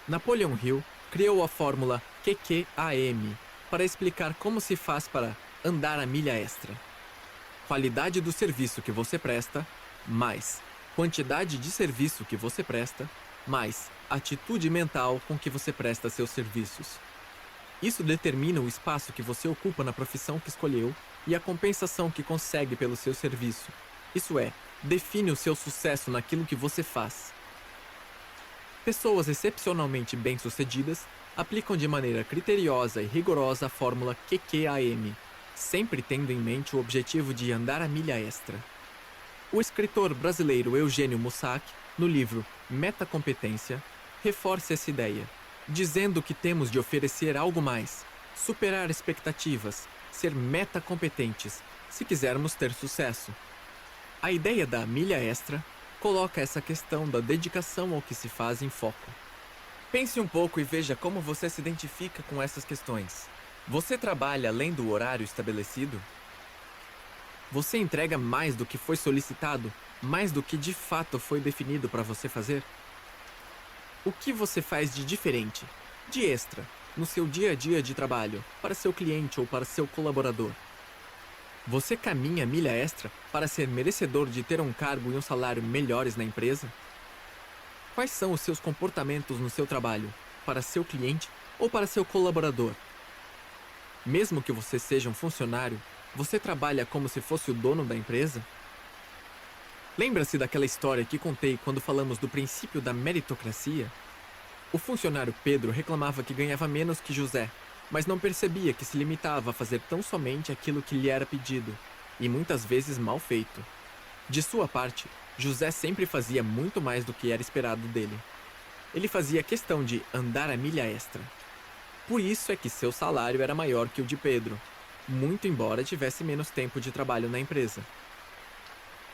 Napoleon Hill criou a fórmula QQAM para explicar como se faz para andar a milha extra. Qualidade do serviço que você presta, mais quantidade de serviço que você presta, mais atitude mental com que você presta seus serviços. Isso determina o espaço que você ocupa na profissão que escolheu e a compensação que consegue pelo seu serviço. Isso é, define o seu sucesso naquilo que você faz. Pessoas excepcionalmente bem-sucedidas aplicam de maneira criteriosa e rigorosa a fórmula QQAM, sempre tendo em mente o objetivo de andar a milha extra. O escritor brasileiro Eugênio Mussac, no livro Metacompetência, reforça essa ideia, dizendo que temos de oferecer algo mais, superar expectativas, ser metacompetentes, se quisermos ter sucesso. A ideia da milha extra coloca essa questão da dedicação ao que se faz em foco. Pense um pouco e veja como você se identifica com essas questões. Você trabalha além do horário estabelecido? Você entrega mais do que foi solicitado, mais do que de fato foi definido para você fazer? O que você faz de diferente, de extra, no seu dia a dia de trabalho, para seu cliente ou para seu colaborador? Você caminha a milha extra para ser merecedor de ter um cargo e um salário melhores na empresa? Quais são os seus comportamentos no seu trabalho, para seu cliente ou para seu colaborador? Mesmo que você seja um funcionário, você trabalha como se fosse o dono da empresa? Lembra-se daquela história que contei quando falamos do princípio da meritocracia? O funcionário Pedro reclamava que ganhava menos que José, mas não percebia que se limitava a fazer tão somente aquilo que lhe era pedido, e muitas vezes mal feito. De sua parte, José sempre fazia muito mais do que era esperado dele. Ele fazia questão de andar a milha extra. Por isso é que seu salário era maior que o de Pedro, muito embora tivesse menos tempo de trabalho na empresa.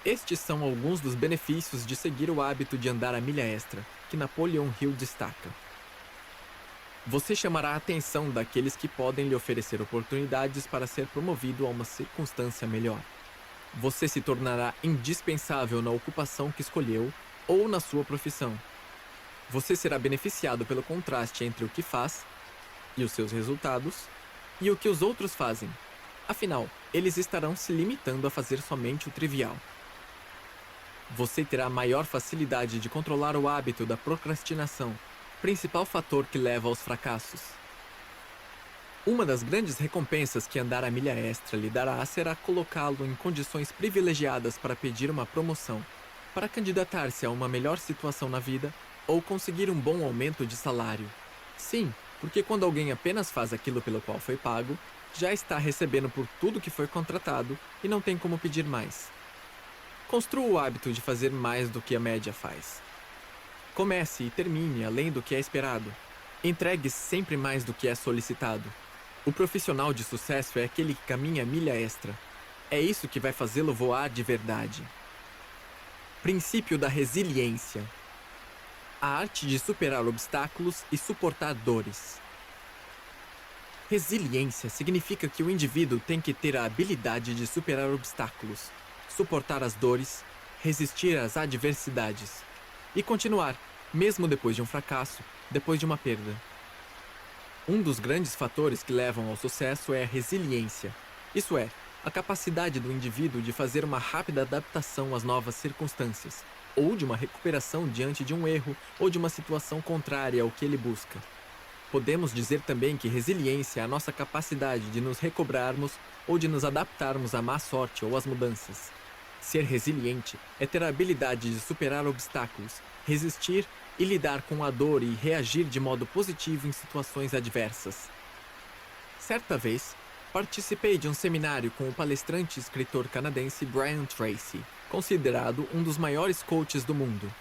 Estes são alguns dos benefícios de seguir o hábito de andar a milha extra, que Napoleon Hill destaca. Você chamará a atenção daqueles que podem lhe oferecer oportunidades para ser promovido a uma circunstância melhor. Você se tornará indispensável na ocupação que escolheu ou na sua profissão. Você será beneficiado pelo contraste entre o que faz e os seus resultados e o que os outros fazem. Afinal, eles estarão se limitando a fazer somente o trivial. Você terá maior facilidade de controlar o hábito da procrastinação, principal fator que leva aos fracassos. Uma das grandes recompensas que andar a milha extra lhe dará será colocá-lo em condições privilegiadas para pedir uma promoção, para candidatar-se a uma melhor situação na vida ou conseguir um bom aumento de salário. Sim, porque quando alguém apenas faz aquilo pelo qual foi pago, já está recebendo por tudo que foi contratado e não tem como pedir mais. Construa o hábito de fazer mais do que a média faz. Comece e termine além do que é esperado. Entregue sempre mais do que é solicitado. O profissional de sucesso é aquele que caminha a milha extra. É isso que vai fazê-lo voar de verdade. Princípio da resiliência. A arte de superar obstáculos e suportar dores. Resiliência significa que o indivíduo tem que ter a habilidade de superar obstáculos, suportar as dores, resistir às adversidades e continuar, mesmo depois de um fracasso, depois de uma perda. Um dos grandes fatores que levam ao sucesso é a resiliência, isso é, a capacidade do indivíduo de fazer uma rápida adaptação às novas circunstâncias, ou de uma recuperação diante de um erro ou de uma situação contrária ao que ele busca. Podemos dizer também que resiliência é a nossa capacidade de nos recobrarmos ou de nos adaptarmos à má sorte ou às mudanças. Ser resiliente é ter a habilidade de superar obstáculos, resistir e lidar com a dor e reagir de modo positivo em situações adversas. Certa vez, participei de um seminário com o palestrante e escritor canadense Brian Tracy, considerado um dos maiores coaches do mundo.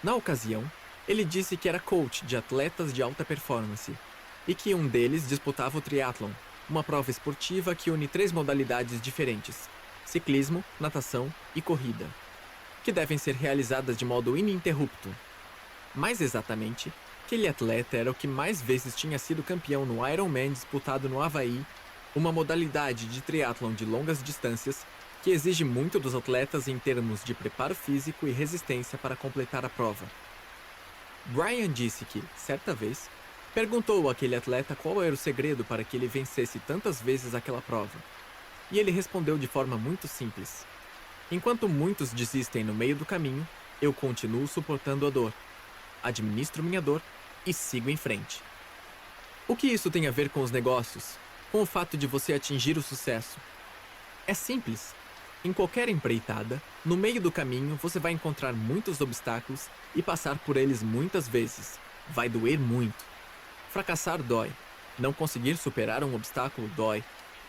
Na ocasião, ele disse que era coach de atletas de alta performance e que um deles disputava o triatlon, uma prova esportiva que une 3 modalidades diferentes: ciclismo, natação e corrida. que devem ser realizadas de modo ininterrupto. Mais exatamente, aquele atleta era o que mais vezes tinha sido campeão no Ironman disputado no Havaí, uma modalidade de triatlon de longas distâncias que exige muito dos atletas em termos de preparo físico e resistência para completar a prova. Brian disse que, certa vez, perguntou àquele atleta qual era o segredo para que ele vencesse tantas vezes aquela prova. E ele respondeu de forma muito simples: enquanto muitos desistem no meio do caminho, eu continuo suportando a dor, administro minha dor e sigo em frente. O que isso tem a ver com os negócios, com o fato de você atingir o sucesso? É simples. Em qualquer empreitada, no meio do caminho você vai encontrar muitos obstáculos e passar por eles muitas vezes. Vai doer muito. Fracassar dói. Não conseguir superar um obstáculo dói.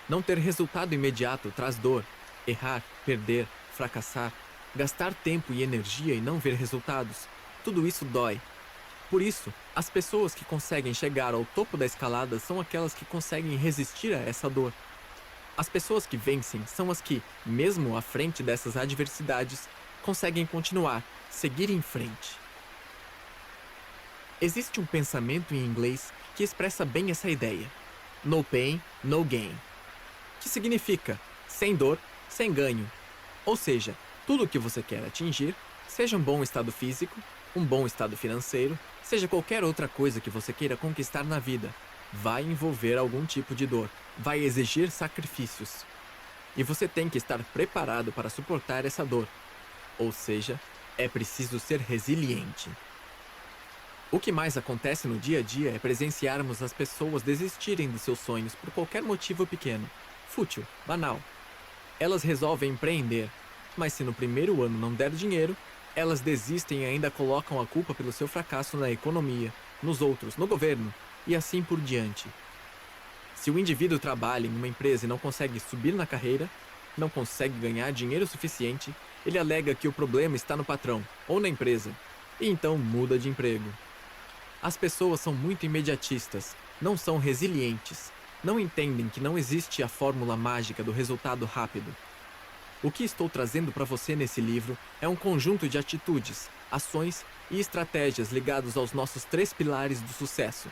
Não ter resultado imediato traz dor. Errar, perder, fracassar, gastar tempo e energia e não ver resultados, tudo isso dói. Por isso, as pessoas que conseguem chegar ao topo da escalada são aquelas que conseguem resistir a essa dor. As pessoas que vencem são as que, mesmo à frente dessas adversidades, conseguem continuar, seguir em frente. Existe um pensamento em inglês que expressa bem essa ideia: no pain, no gain, que significa sem dor, sem ganho. Ou seja, tudo o que você quer atingir, seja um bom estado físico, um bom estado financeiro, seja qualquer outra coisa que você queira conquistar na vida, vai envolver algum tipo de dor, vai exigir sacrifícios. E você tem que estar preparado para suportar essa dor. Ou seja, é preciso ser resiliente. O que mais acontece no dia a dia é presenciarmos as pessoas desistirem dos seus sonhos por qualquer motivo pequeno, fútil, banal. Elas resolvem empreender, mas se no primeiro ano não der dinheiro, elas desistem e ainda colocam a culpa pelo seu fracasso na economia, nos outros, no governo, e assim por diante. Se o indivíduo trabalha em uma empresa e não consegue subir na carreira, não consegue ganhar dinheiro suficiente, ele alega que o problema está no patrão ou na empresa, e então muda de emprego. As pessoas são muito imediatistas, não são resilientes, não entendem que não existe a fórmula mágica do resultado rápido. O que estou trazendo para você nesse livro é um conjunto de atitudes, ações e estratégias ligados aos nossos 3 pilares do sucesso: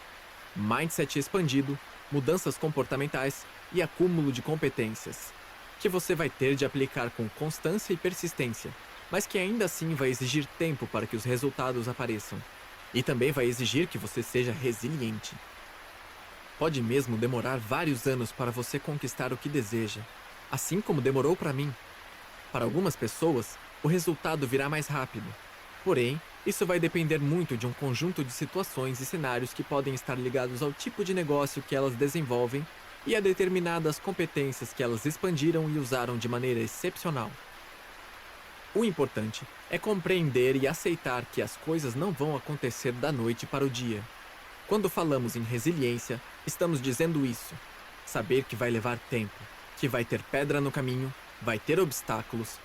mindset expandido, mudanças comportamentais e acúmulo de competências, que você vai ter de aplicar com constância e persistência, mas que ainda assim vai exigir tempo para que os resultados apareçam. E também vai exigir que você seja resiliente. Pode mesmo demorar vários anos para você conquistar o que deseja, assim como demorou para mim. Para algumas pessoas, o resultado virá mais rápido. Porém, isso vai depender muito de um conjunto de situações e cenários que podem estar ligados ao tipo de negócio que elas desenvolvem e a determinadas competências que elas expandiram e usaram de maneira excepcional. O importante é compreender e aceitar que as coisas não vão acontecer da noite para o dia. Quando falamos em resiliência, estamos dizendo isso. Saber que vai levar tempo, que vai ter pedra no caminho, vai ter obstáculos,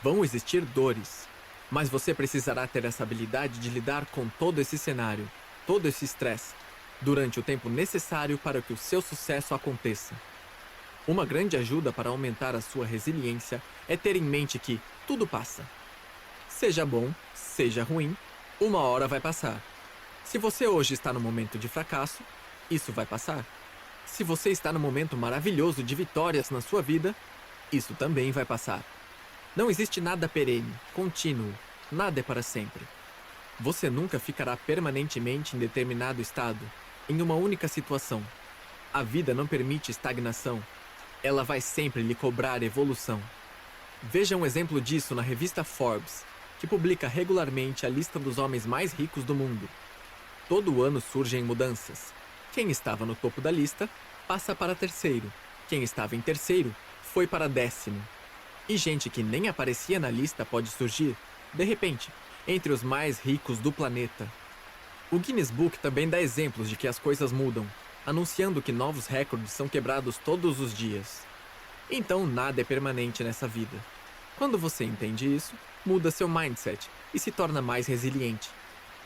vão existir dores. Mas você precisará ter essa habilidade de lidar com todo esse cenário, todo esse estresse, durante o tempo necessário para que o seu sucesso aconteça. Uma grande ajuda para aumentar a sua resiliência é ter em mente que tudo passa. Seja bom, seja ruim, uma hora vai passar. Se você hoje está no momento de fracasso, isso vai passar. Se você está no momento maravilhoso de vitórias na sua vida, isso também vai passar. Não existe nada perene, contínuo, nada é para sempre. Você nunca ficará permanentemente em determinado estado, em uma única situação. A vida não permite estagnação. Ela vai sempre lhe cobrar evolução. Veja um exemplo disso na revista Forbes, que publica regularmente a lista dos homens mais ricos do mundo. Todo ano surgem mudanças. Quem estava no topo da lista passa para terceiro. Quem estava em terceiro foi para 10º. E gente que nem aparecia na lista pode surgir, de repente, entre os mais ricos do planeta. O Guinness Book também dá exemplos de que as coisas mudam, anunciando que novos recordes são quebrados todos os dias. Então nada é permanente nessa vida. Quando você entende isso, muda seu mindset e se torna mais resiliente.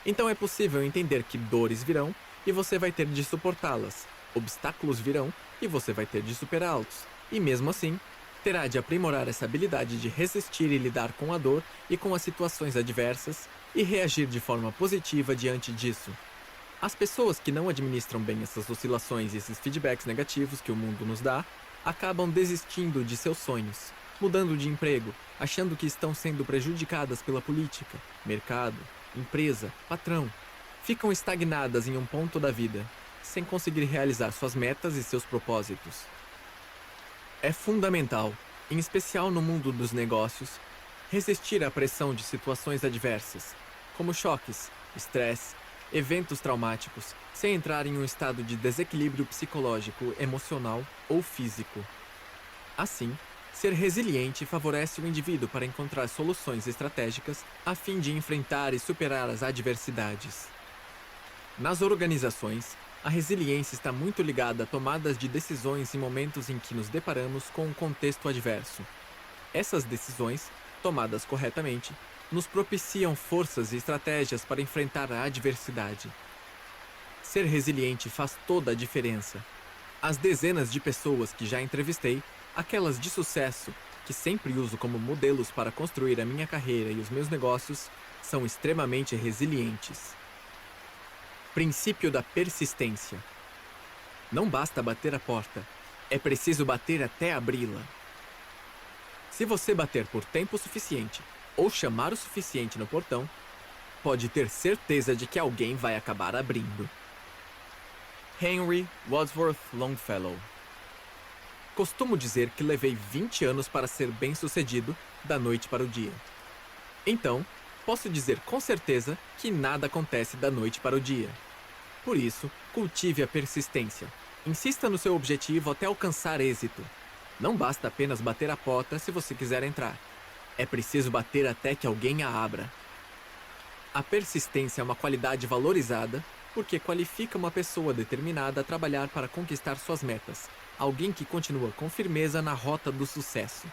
Então é possível entender que dores virão e você vai ter de suportá-las, obstáculos virão e você vai ter de superá-los. E mesmo assim, terá de aprimorar essa habilidade de resistir e lidar com a dor e com as situações adversas e reagir de forma positiva diante disso. As pessoas que não administram bem essas oscilações e esses feedbacks negativos que o mundo nos dá, acabam desistindo de seus sonhos, mudando de emprego, achando que estão sendo prejudicadas pela política, mercado, empresa, patrão. Ficam estagnadas em um ponto da vida, sem conseguir realizar suas metas e seus propósitos. É fundamental, em especial no mundo dos negócios, resistir à pressão de situações adversas, como choques, estresse, eventos traumáticos, sem entrar em um estado de desequilíbrio psicológico, emocional ou físico. Assim, ser resiliente favorece o indivíduo para encontrar soluções estratégicas a fim de enfrentar e superar as adversidades. Nas organizações, a resiliência está muito ligada a tomadas de decisões em momentos em que nos deparamos com um contexto adverso. Essas decisões, tomadas corretamente, nos propiciam forças e estratégias para enfrentar a adversidade. Ser resiliente faz toda a diferença. As dezenas de pessoas que já entrevistei, aquelas de sucesso, que sempre uso como modelos para construir a minha carreira e os meus negócios, são extremamente resilientes. Princípio da persistência. Não basta bater a porta, é preciso bater até abri-la. Se você bater por tempo suficiente ou chamar o suficiente no portão, pode ter certeza de que alguém vai acabar abrindo. Henry Wadsworth Longfellow. Costumo dizer que levei 20 anos para ser bem-sucedido da noite para o dia. Então, posso dizer com certeza que nada acontece da noite para o dia. Por isso, cultive a persistência. Insista no seu objetivo até alcançar êxito. Não basta apenas bater a porta se você quiser entrar. É preciso bater até que alguém a abra. A persistência é uma qualidade valorizada porque qualifica uma pessoa determinada a trabalhar para conquistar suas metas, alguém que continua com firmeza na rota do sucesso.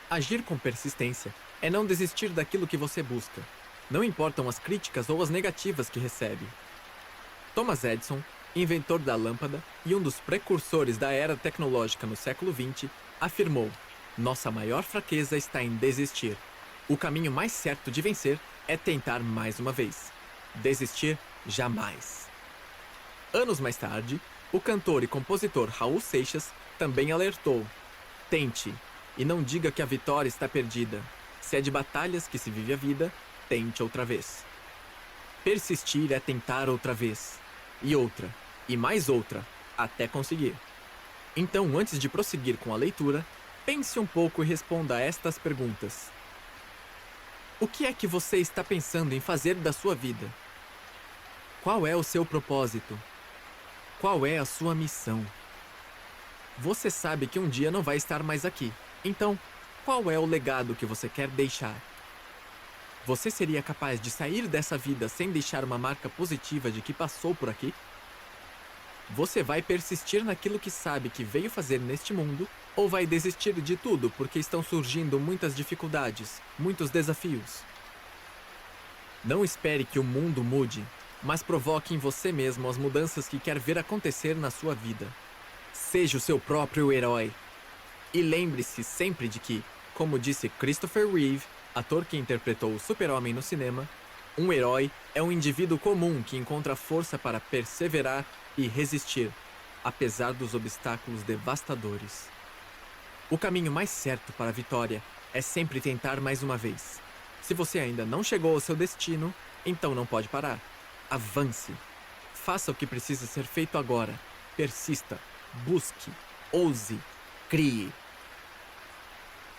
Agir com persistência é não desistir daquilo que você busca. Não importam as críticas ou as negativas que recebe. Thomas Edison, inventor da lâmpada e um dos precursores da era tecnológica no século XX, afirmou: "Nossa maior fraqueza está em desistir. O caminho mais certo de vencer é tentar mais uma vez. Desistir jamais." Anos mais tarde, o cantor e compositor Raul Seixas também alertou: "Tente, e não diga que a vitória está perdida. Se é de batalhas que se vive a vida, tente outra vez." Persistir é tentar outra vez, e outra, e mais outra, até conseguir. Então, antes de prosseguir com a leitura, pense um pouco e responda a estas perguntas. O que é que você está pensando em fazer da sua vida? Qual é o seu propósito? Qual é a sua missão? Você sabe que um dia não vai estar mais aqui. Então, qual é o legado que você quer deixar? Você seria capaz de sair dessa vida sem deixar uma marca positiva de que passou por aqui? Você vai persistir naquilo que sabe que veio fazer neste mundo ou vai desistir de tudo porque estão surgindo muitas dificuldades, muitos desafios? Não espere que o mundo mude, mas provoque em você mesmo as mudanças que quer ver acontecer na sua vida. Seja o seu próprio herói. E lembre-se sempre de que, como disse Christopher Reeve, ator que interpretou o Super-Homem no cinema, um herói é um indivíduo comum que encontra força para perseverar e resistir, apesar dos obstáculos devastadores. O caminho mais certo para a vitória é sempre tentar mais uma vez. Se você ainda não chegou ao seu destino, então não pode parar. Avance. Faça o que precisa ser feito agora. Persista. Busque. Ouse. Crie.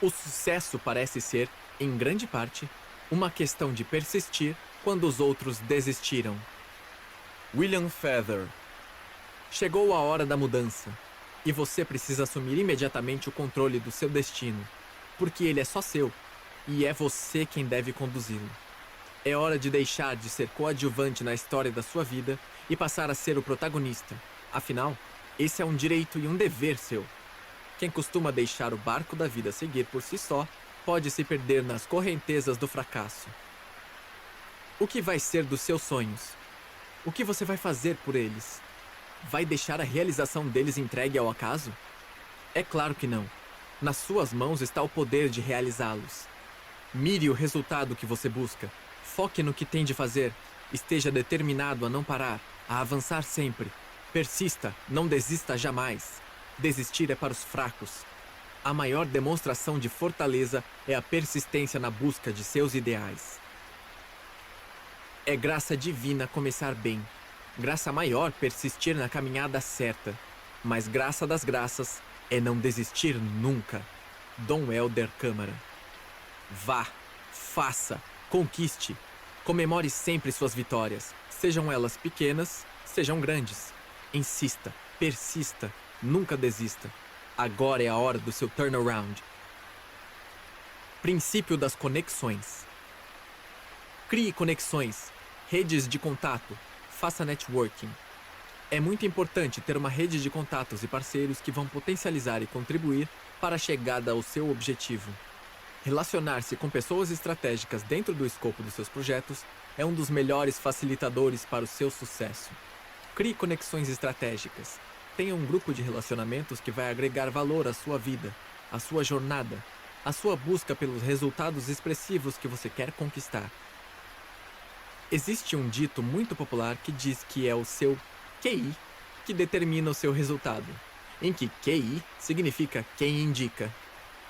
O sucesso parece ser, em grande parte, uma questão de persistir quando os outros desistiram. William Feather. Chegou a hora da mudança, e você precisa assumir imediatamente o controle do seu destino, porque ele é só seu, e é você quem deve conduzi-lo. É hora de deixar de ser coadjuvante na história da sua vida e passar a ser o protagonista. Afinal, esse é um direito e um dever seu. Quem costuma deixar o barco da vida seguir por si só, pode se perder nas correntezas do fracasso. O que vai ser dos seus sonhos? O que você vai fazer por eles? Vai deixar a realização deles entregue ao acaso? É claro que não. Nas suas mãos está o poder de realizá-los. Mire o resultado que você busca. Foque no que tem de fazer. Esteja determinado a não parar, a avançar sempre. Persista, não desista jamais. Desistir é para os fracos. A maior demonstração de fortaleza é a persistência na busca de seus ideais. É graça divina começar bem. Graça maior persistir na caminhada certa. Mas graça das graças é não desistir nunca. Dom Helder Câmara. Vá, faça, conquiste. Comemore sempre suas vitórias, sejam elas pequenas, sejam grandes. Insista, persista, nunca desista. Agora é a hora do seu turnaround. Princípio das conexões. Crie conexões, redes de contato, faça networking. É muito importante ter uma rede de contatos e parceiros que vão potencializar e contribuir para a chegada ao seu objetivo. Relacionar-se com pessoas estratégicas dentro do escopo dos seus projetos é um dos melhores facilitadores para o seu sucesso. Crie conexões estratégicas. Tenha um grupo de relacionamentos que vai agregar valor à sua vida, à sua jornada, à sua busca pelos resultados expressivos que você quer conquistar. Existe um dito muito popular que diz que é o seu QI que determina o seu resultado, em que QI significa quem indica.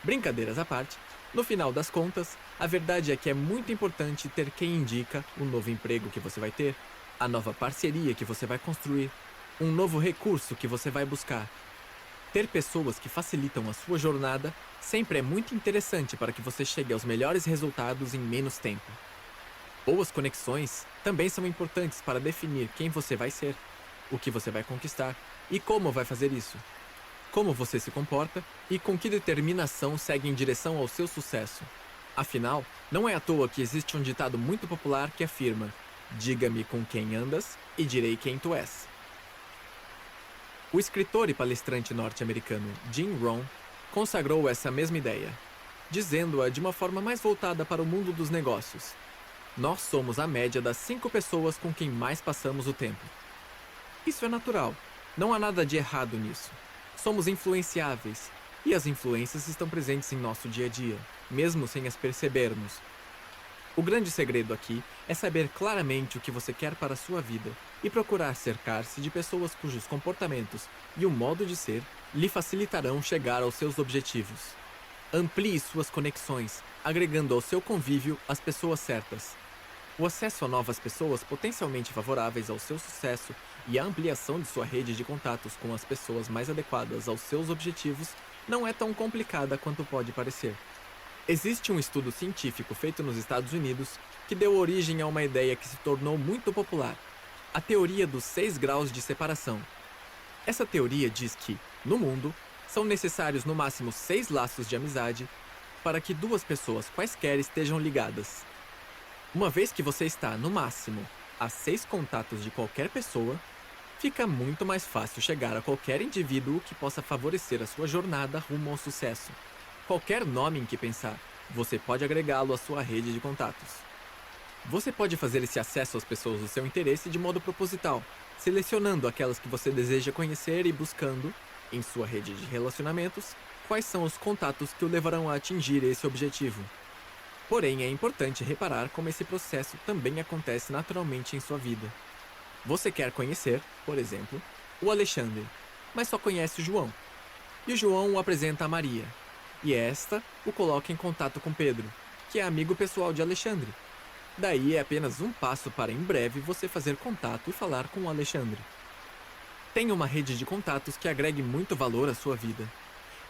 Brincadeiras à parte, no final das contas, a verdade é que é muito importante ter quem indica o novo emprego que você vai ter, a nova parceria que você vai construir, um novo recurso que você vai buscar. Ter pessoas que facilitam a sua jornada sempre é muito interessante para que você chegue aos melhores resultados em menos tempo. Boas conexões também são importantes para definir quem você vai ser, o que você vai conquistar e como vai fazer isso. Como você se comporta e com que determinação segue em direção ao seu sucesso. Afinal, não é à toa que existe um ditado muito popular que afirma: diga-me com quem andas e direi quem tu és. O escritor e palestrante norte-americano Jim Rohn consagrou essa mesma ideia, dizendo-a de uma forma mais voltada para o mundo dos negócios. Nós somos a média das 5 pessoas com quem mais passamos o tempo. Isso é natural, não há nada de errado nisso. Somos influenciáveis, e as influências estão presentes em nosso dia a dia, mesmo sem as percebermos. O grande segredo aqui é saber claramente o que você quer para a sua vida e procurar cercar-se de pessoas cujos comportamentos e o modo de ser lhe facilitarão chegar aos seus objetivos. Amplie suas conexões, agregando ao seu convívio as pessoas certas. O acesso a novas pessoas potencialmente favoráveis ao seu sucesso e a ampliação de sua rede de contatos com as pessoas mais adequadas aos seus objetivos não é tão complicada quanto pode parecer. Existe um estudo científico feito nos Estados Unidos que deu origem a uma ideia que se tornou muito popular: a teoria dos 6 graus de separação. Essa teoria diz que, no mundo, são necessários no máximo 6 laços de amizade para que 2 pessoas quaisquer estejam ligadas. Uma vez que você está, no máximo, a 6 contatos de qualquer pessoa, fica muito mais fácil chegar a qualquer indivíduo que possa favorecer a sua jornada rumo ao sucesso. Qualquer nome em que pensar, você pode agregá-lo à sua rede de contatos. Você pode fazer esse acesso às pessoas do seu interesse de modo proposital, selecionando aquelas que você deseja conhecer e buscando, em sua rede de relacionamentos, quais são os contatos que o levarão a atingir esse objetivo. Porém, é importante reparar como esse processo também acontece naturalmente em sua vida. Você quer conhecer, por exemplo, o Alexandre, mas só conhece o João. E o João o apresenta a Maria, e esta o coloca em contato com Pedro, que é amigo pessoal de Alexandre. Daí é apenas um passo para em breve você fazer contato e falar com o Alexandre. Tenha uma rede de contatos que agregue muito valor à sua vida.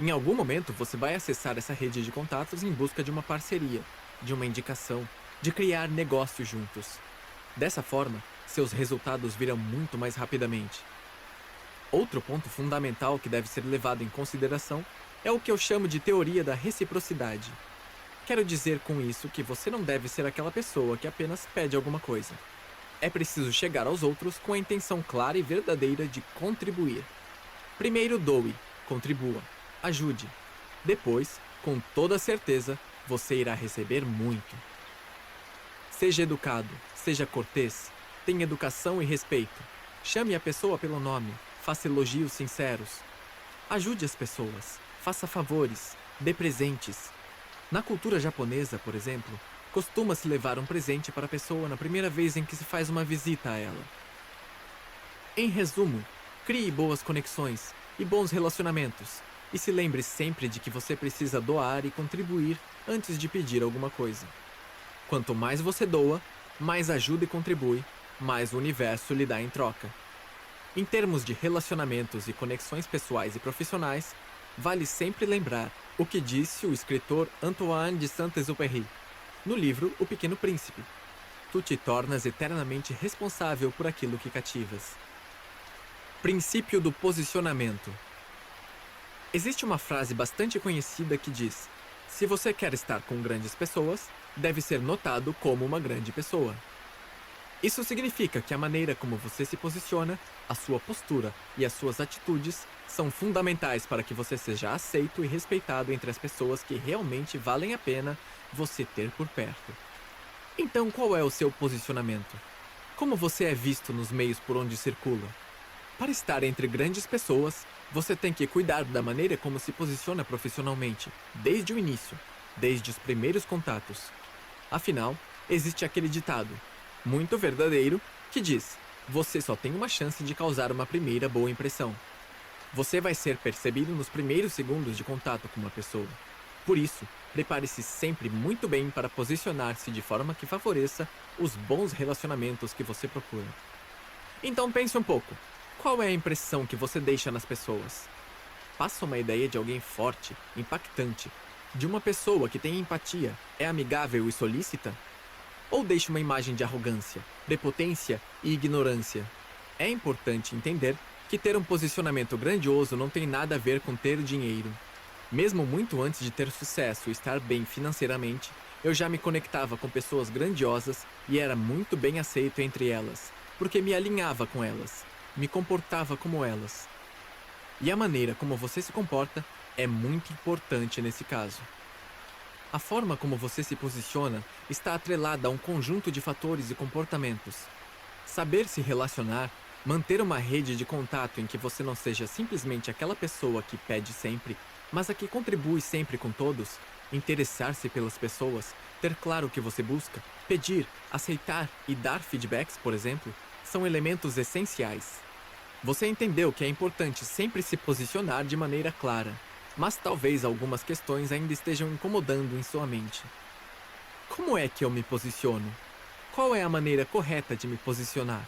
Em algum momento você vai acessar essa rede de contatos em busca de uma parceria, de uma indicação, de criar negócios juntos. Dessa forma, seus resultados virão muito mais rapidamente. Outro ponto fundamental que deve ser levado em consideração é o que eu chamo de teoria da reciprocidade. Quero dizer com isso que você não deve ser aquela pessoa que apenas pede alguma coisa. É preciso chegar aos outros com a intenção clara e verdadeira de contribuir. Primeiro doe, contribua, ajude. Depois, com toda certeza, você irá receber muito. Seja educado, seja cortês, tenha educação e respeito. Chame a pessoa pelo nome, faça elogios sinceros. Ajude as pessoas, faça favores, Dê presentes. Na cultura japonesa, por exemplo, costuma-se levar um presente para a pessoa na primeira vez em que se faz uma visita a ela. Em resumo, crie boas conexões e bons relacionamentos, e se lembre sempre de que você precisa doar e contribuir antes de pedir alguma coisa. Quanto mais você doa, mais ajuda e contribui, mais o universo lhe dá em troca. Em termos de relacionamentos e conexões pessoais e profissionais, vale sempre lembrar o que disse o escritor Antoine de Saint-Exupéry no livro O Pequeno Príncipe. Tu te tornas eternamente responsável por aquilo que cativas. Princípio do posicionamento. Existe uma frase bastante conhecida que diz: se você quer estar com grandes pessoas, deve ser notado como uma grande pessoa. Isso significa que a maneira como você se posiciona, a sua postura e as suas atitudes são fundamentais para que você seja aceito e respeitado entre as pessoas que realmente valem a pena você ter por perto. Então, qual é o seu posicionamento? Como você é visto nos meios por onde circula? Para estar entre grandes pessoas, você tem que cuidar da maneira como se posiciona profissionalmente, desde o início, desde os primeiros contatos. Afinal, existe aquele ditado, muito verdadeiro, que diz: você só tem uma chance de causar uma primeira boa impressão. Você vai ser percebido nos primeiros segundos de contato com uma pessoa. Por isso, prepare-se sempre muito bem para posicionar-se de forma que favoreça os bons relacionamentos que você procura. Então pense um pouco. Qual é a impressão que você deixa nas pessoas? Passa uma ideia de alguém forte, impactante, de uma pessoa que tem empatia, é amigável e solícita? Ou deixa uma imagem de arrogância, prepotência e ignorância? É importante entender que ter um posicionamento grandioso não tem nada a ver com ter dinheiro. Mesmo muito antes de ter sucesso e estar bem financeiramente, eu já me conectava com pessoas grandiosas e era muito bem aceito entre elas, porque me alinhava com elas, me comportava como elas. E a maneira como você se comporta é muito importante nesse caso. A forma como você se posiciona está atrelada a um conjunto de fatores e comportamentos. Saber se relacionar, manter uma rede de contato em que você não seja simplesmente aquela pessoa que pede sempre, mas a que contribui sempre com todos, interessar-se pelas pessoas, ter claro o que você busca, pedir, aceitar e dar feedbacks, por exemplo, são elementos essenciais. Você entendeu que é importante sempre se posicionar de maneira clara, mas talvez algumas questões ainda estejam incomodando em sua mente. Como é que eu me posiciono? Qual é a maneira correta de me posicionar?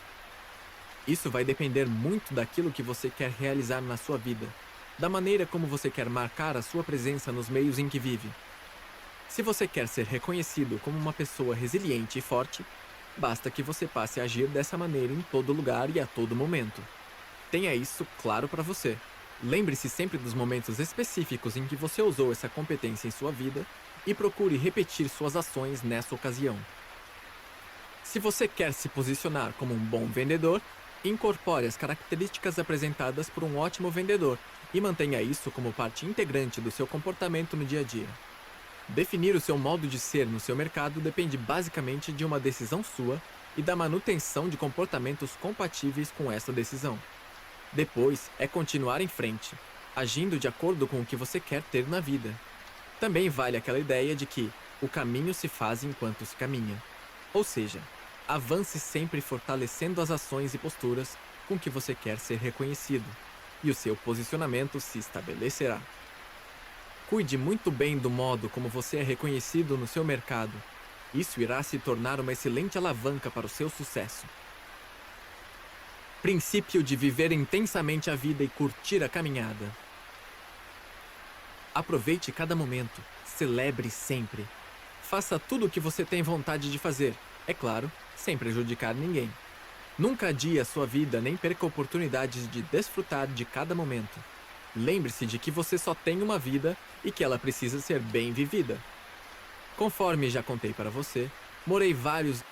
Isso vai depender muito daquilo que você quer realizar na sua vida, da maneira como você quer marcar a sua presença nos meios em que vive. Se você quer ser reconhecido como uma pessoa resiliente e forte, basta que você passe a agir dessa maneira em todo lugar e a todo momento. Tenha isso claro para você. Lembre-se sempre dos momentos específicos em que você usou essa competência em sua vida e procure repetir suas ações nessa ocasião. Se você quer se posicionar como um bom vendedor, incorpore as características apresentadas por um ótimo vendedor e mantenha isso como parte integrante do seu comportamento no dia a dia. Definir o seu modo de ser no seu mercado depende basicamente de uma decisão sua e da manutenção de comportamentos compatíveis com essa decisão. Depois é continuar em frente, agindo de acordo com o que você quer ter na vida. Também vale aquela ideia de que o caminho se faz enquanto se caminha. Ou seja, avance sempre fortalecendo as ações e posturas com que você quer ser reconhecido, e o seu posicionamento se estabelecerá. Cuide muito bem do modo como você é reconhecido no seu mercado. Isso irá se tornar uma excelente alavanca para o seu sucesso. Princípio de viver intensamente a vida e curtir a caminhada. Aproveite cada momento, celebre sempre. Faça tudo o que você tem vontade de fazer, é claro, sem prejudicar ninguém. Nunca adie a sua vida nem perca oportunidades de desfrutar de cada momento. Lembre-se de que você só tem uma vida e que ela precisa ser bem vivida. Conforme já contei para você, morei vários